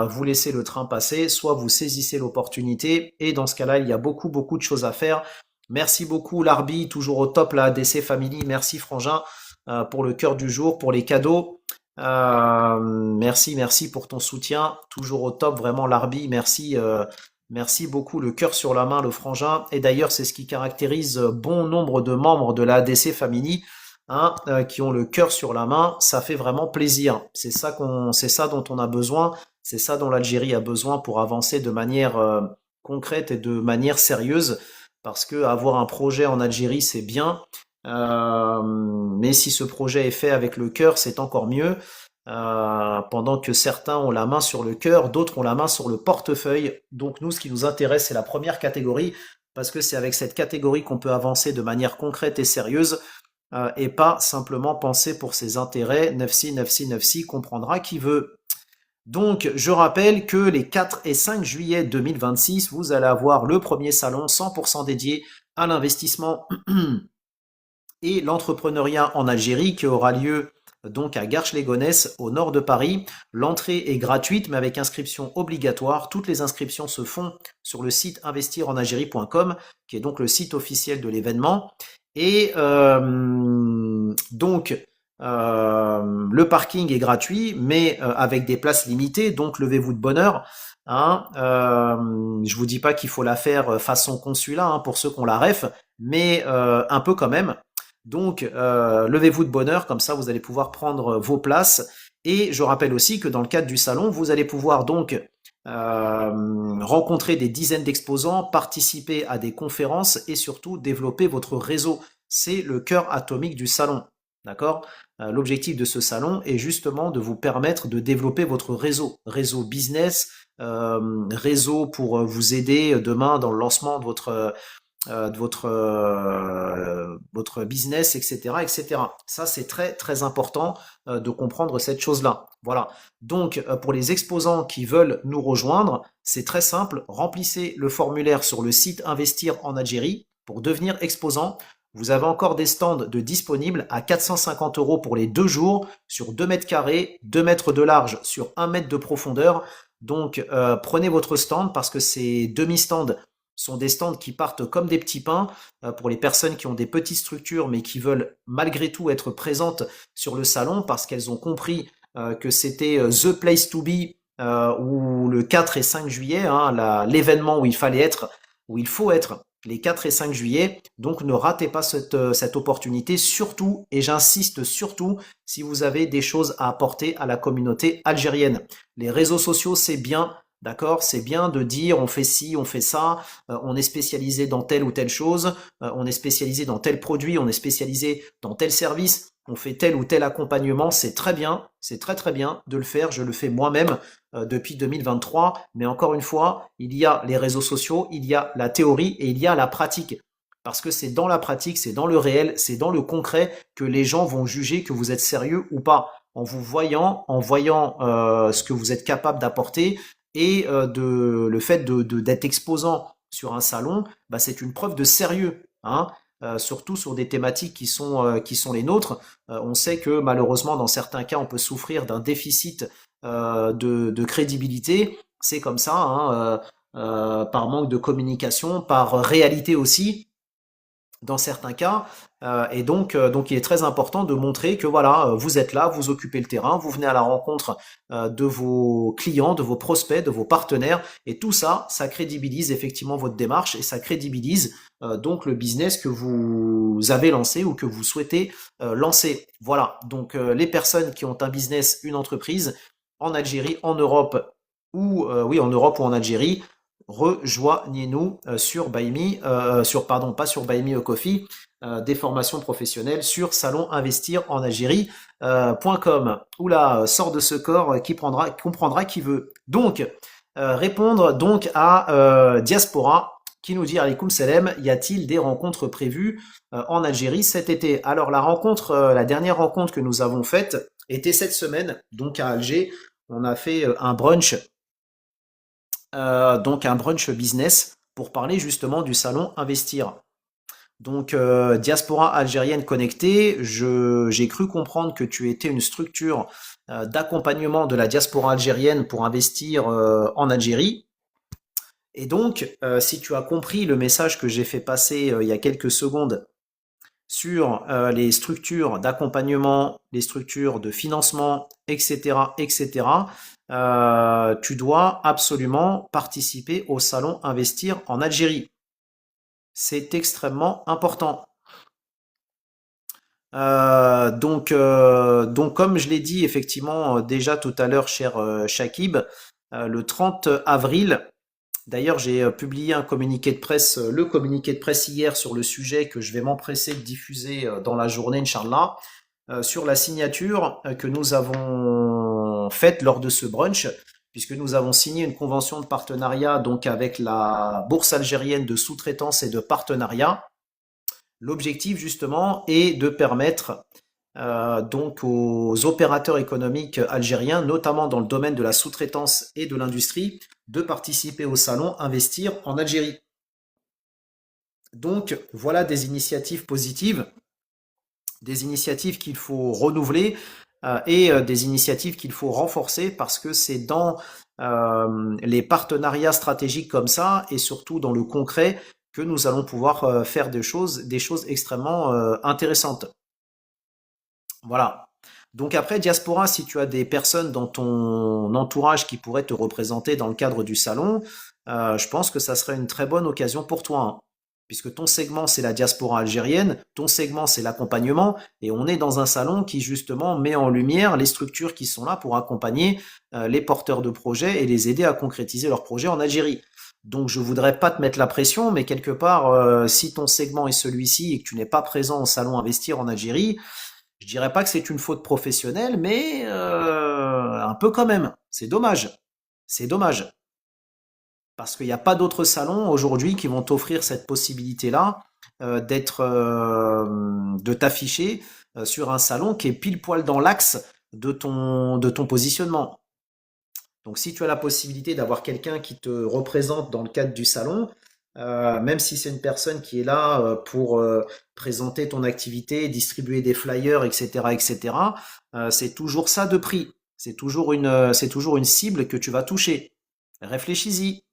vous laissez le train passer, soit vous saisissez l'opportunité et dans ce cas-là, il y a beaucoup de choses à faire. Merci beaucoup Larbi, toujours au top la ADC Family. Merci Frangin pour le cœur du jour, pour les cadeaux. Merci pour ton soutien, toujours au top, vraiment Larbi, merci beaucoup, le cœur sur la main, le frangin. Et d'ailleurs, c'est ce qui caractérise bon nombre de membres de la ADC Family, hein, qui ont le cœur sur la main. Ça fait vraiment plaisir. C'est ça dont on a besoin. C'est ça dont l'Algérie a besoin pour avancer de manière concrète et de manière sérieuse. Parce que avoir un projet en Algérie, c'est bien. Mais si ce projet est fait avec le cœur, c'est encore mieux. Pendant que certains ont la main sur le cœur, d'autres ont la main sur le portefeuille. Donc nous, ce qui nous intéresse, c'est la première catégorie, parce que c'est avec cette catégorie qu'on peut avancer de manière concrète et sérieuse, et pas simplement penser pour ses intérêts. Nefsi, nefsi, nefsi, comprendra qui veut. Donc, je rappelle que les 4 et 5 juillet 2026, vous allez avoir le premier salon 100% dédié à l'investissement et l'entrepreneuriat en Algérie qui aura lieu donc à Garches-les-Gonesse au nord de Paris. L'entrée est gratuite mais avec inscription obligatoire. Toutes les inscriptions se font sur le site investirenalgérie.com qui est donc le site officiel de l'événement. Et le parking est gratuit mais avec des places limitées, donc levez-vous de bonne heure. Hein, je vous dis pas qu'il faut la faire façon consulat hein, pour ceux qui ont la ref, mais un peu quand même. Donc, levez-vous de bonne heure, comme ça vous allez pouvoir prendre vos places. Et je rappelle aussi que dans le cadre du salon, vous allez pouvoir donc rencontrer des dizaines d'exposants, participer à des conférences et surtout développer votre réseau. C'est le cœur atomique du salon. D'accord? L'objectif de ce salon est justement de vous permettre de développer votre réseau business, réseau pour vous aider demain dans le lancement de votre business, etc., etc. Ça, c'est très important de comprendre cette chose-là. Voilà. Donc, pour les exposants qui veulent nous rejoindre, c'est très simple. Remplissez le formulaire sur le site Investir en Algérie pour devenir exposant. Vous avez encore des stands de disponibles à 450 € pour les 2 jours sur 2 mètres carrés, 2 mètres de large sur 1 mètre de profondeur. Donc, prenez votre stand parce que ces demi-stands sont des stands qui partent comme des petits pains pour les personnes qui ont des petites structures mais qui veulent malgré tout être présentes sur le salon parce qu'elles ont compris que c'était the place to be ou le 4 et 5 juillet, hein, l'événement où il fallait être, où il faut être les 4 et 5 juillet. Donc ne ratez pas cette opportunité, surtout, et j'insiste surtout, si vous avez des choses à apporter à la communauté algérienne. Les réseaux sociaux, c'est bien. D'accord, c'est bien de dire on fait ci, on fait ça, on est spécialisé dans telle ou telle chose, on est spécialisé dans tel produit, on est spécialisé dans tel service, on fait tel ou tel accompagnement, c'est très bien, c'est très bien de le faire, je le fais moi-même depuis 2023, mais encore une fois, il y a les réseaux sociaux, il y a la théorie et il y a la pratique. Parce que c'est dans la pratique, c'est dans le réel, c'est dans le concret que les gens vont juger que vous êtes sérieux ou pas. En vous voyant, en voyant ce que vous êtes capable d'apporter, et le fait d'être exposant sur un salon, bah, c'est une preuve de sérieux, hein, surtout sur des thématiques qui sont les nôtres. On sait que malheureusement, dans certains cas, on peut souffrir d'un déficit de crédibilité. C'est comme ça, hein, par manque de communication, par réalité aussi. dans certains cas. Donc il est très important de montrer que voilà, vous êtes là, vous occupez le terrain, vous venez à la rencontre de vos clients, de vos prospects, de vos partenaires, et tout ça, ça crédibilise effectivement votre démarche et ça crédibilise donc le business que vous avez lancé ou que vous souhaitez lancer. Voilà, donc les personnes qui ont un business, une entreprise en Algérie, en Europe ou oui en Europe ou en Algérie, rejoignez-nous sur Buy Me, sur pardon, pas sur Buy Me Coffee, des formations professionnelles sur salonInvestir.com. Oula, sort de ce corps qui comprendra qui veut. Donc, répondre donc à Diaspora qui nous dit Alaikum Salam, y a-t-il des rencontres prévues en Algérie cet été? Alors la rencontre, la dernière rencontre que nous avons faite était cette semaine, donc à Alger. On a fait un brunch, donc un brunch business pour parler justement du salon Investir. Donc, diaspora algérienne connectée, j'ai cru comprendre que tu étais une structure d'accompagnement de la diaspora algérienne pour investir en Algérie. Et donc, si tu as compris le message que j'ai fait passer il y a quelques secondes sur les structures d'accompagnement, les structures de financement, etc., etc., tu dois absolument participer au salon Investir en Algérie. C'est extrêmement important. Donc, comme je l'ai dit effectivement déjà tout à l'heure, cher Shakib, le 30 avril, d'ailleurs j'ai publié un communiqué de presse, le communiqué de presse hier sur le sujet que je vais m'empresser de diffuser dans la journée, Inch'Allah, sur la signature que nous avons faite lors de ce brunch, puisque nous avons signé une convention de partenariat donc avec la Bourse algérienne de sous-traitance et de partenariat. L'objectif justement est de permettre donc aux opérateurs économiques algériens, notamment dans le domaine de la sous-traitance et de l'industrie, de participer au salon Investir en Algérie. Donc voilà des initiatives positives, des initiatives qu'il faut renouveler et des initiatives qu'il faut renforcer parce que c'est dans les partenariats stratégiques comme ça et surtout dans le concret que nous allons pouvoir faire des choses extrêmement intéressantes. Voilà. Donc après, Diaspora, si tu as des personnes dans ton entourage qui pourraient te représenter dans le cadre du salon, je pense que ça serait une très bonne occasion pour toi, hein. Puisque ton segment, c'est la diaspora algérienne, ton segment, c'est l'accompagnement, et on est dans un salon qui justement met en lumière les structures qui sont là pour accompagner les porteurs de projets et les aider à concrétiser leurs projets en Algérie. Donc je voudrais pas te mettre la pression, mais quelque part, si ton segment est celui-ci et que tu n'es pas présent au salon Investir en Algérie, je dirais pas que c'est une faute professionnelle, mais un peu quand même. C'est dommage. C'est dommage. Parce qu'il n'y a pas d'autres salons aujourd'hui qui vont t'offrir cette possibilité-là de t'afficher sur un salon qui est pile poil dans l'axe de ton positionnement. Donc si tu as la possibilité d'avoir quelqu'un qui te représente dans le cadre du salon, même si c'est une personne qui est là pour présenter ton activité, distribuer des flyers, etc., etc., c'est toujours ça de prix. C'est toujours une cible que tu vas toucher. Réfléchis-y.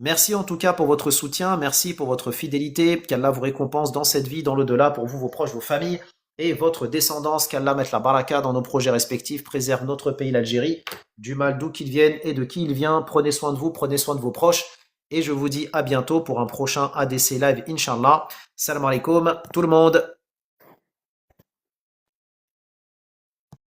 Merci en tout cas pour votre soutien, merci pour votre fidélité, qu'Allah vous récompense dans cette vie, dans l'au-delà, pour vous, vos proches, vos familles et votre descendance, qu'Allah mette la baraka dans nos projets respectifs, préserve notre pays, l'Algérie, du mal d'où qu'il vienne et de qui il vient. Prenez soin de vous, prenez soin de vos proches et je vous dis à bientôt pour un prochain ADC Live, Inch'Allah. Salam alaikum tout le monde.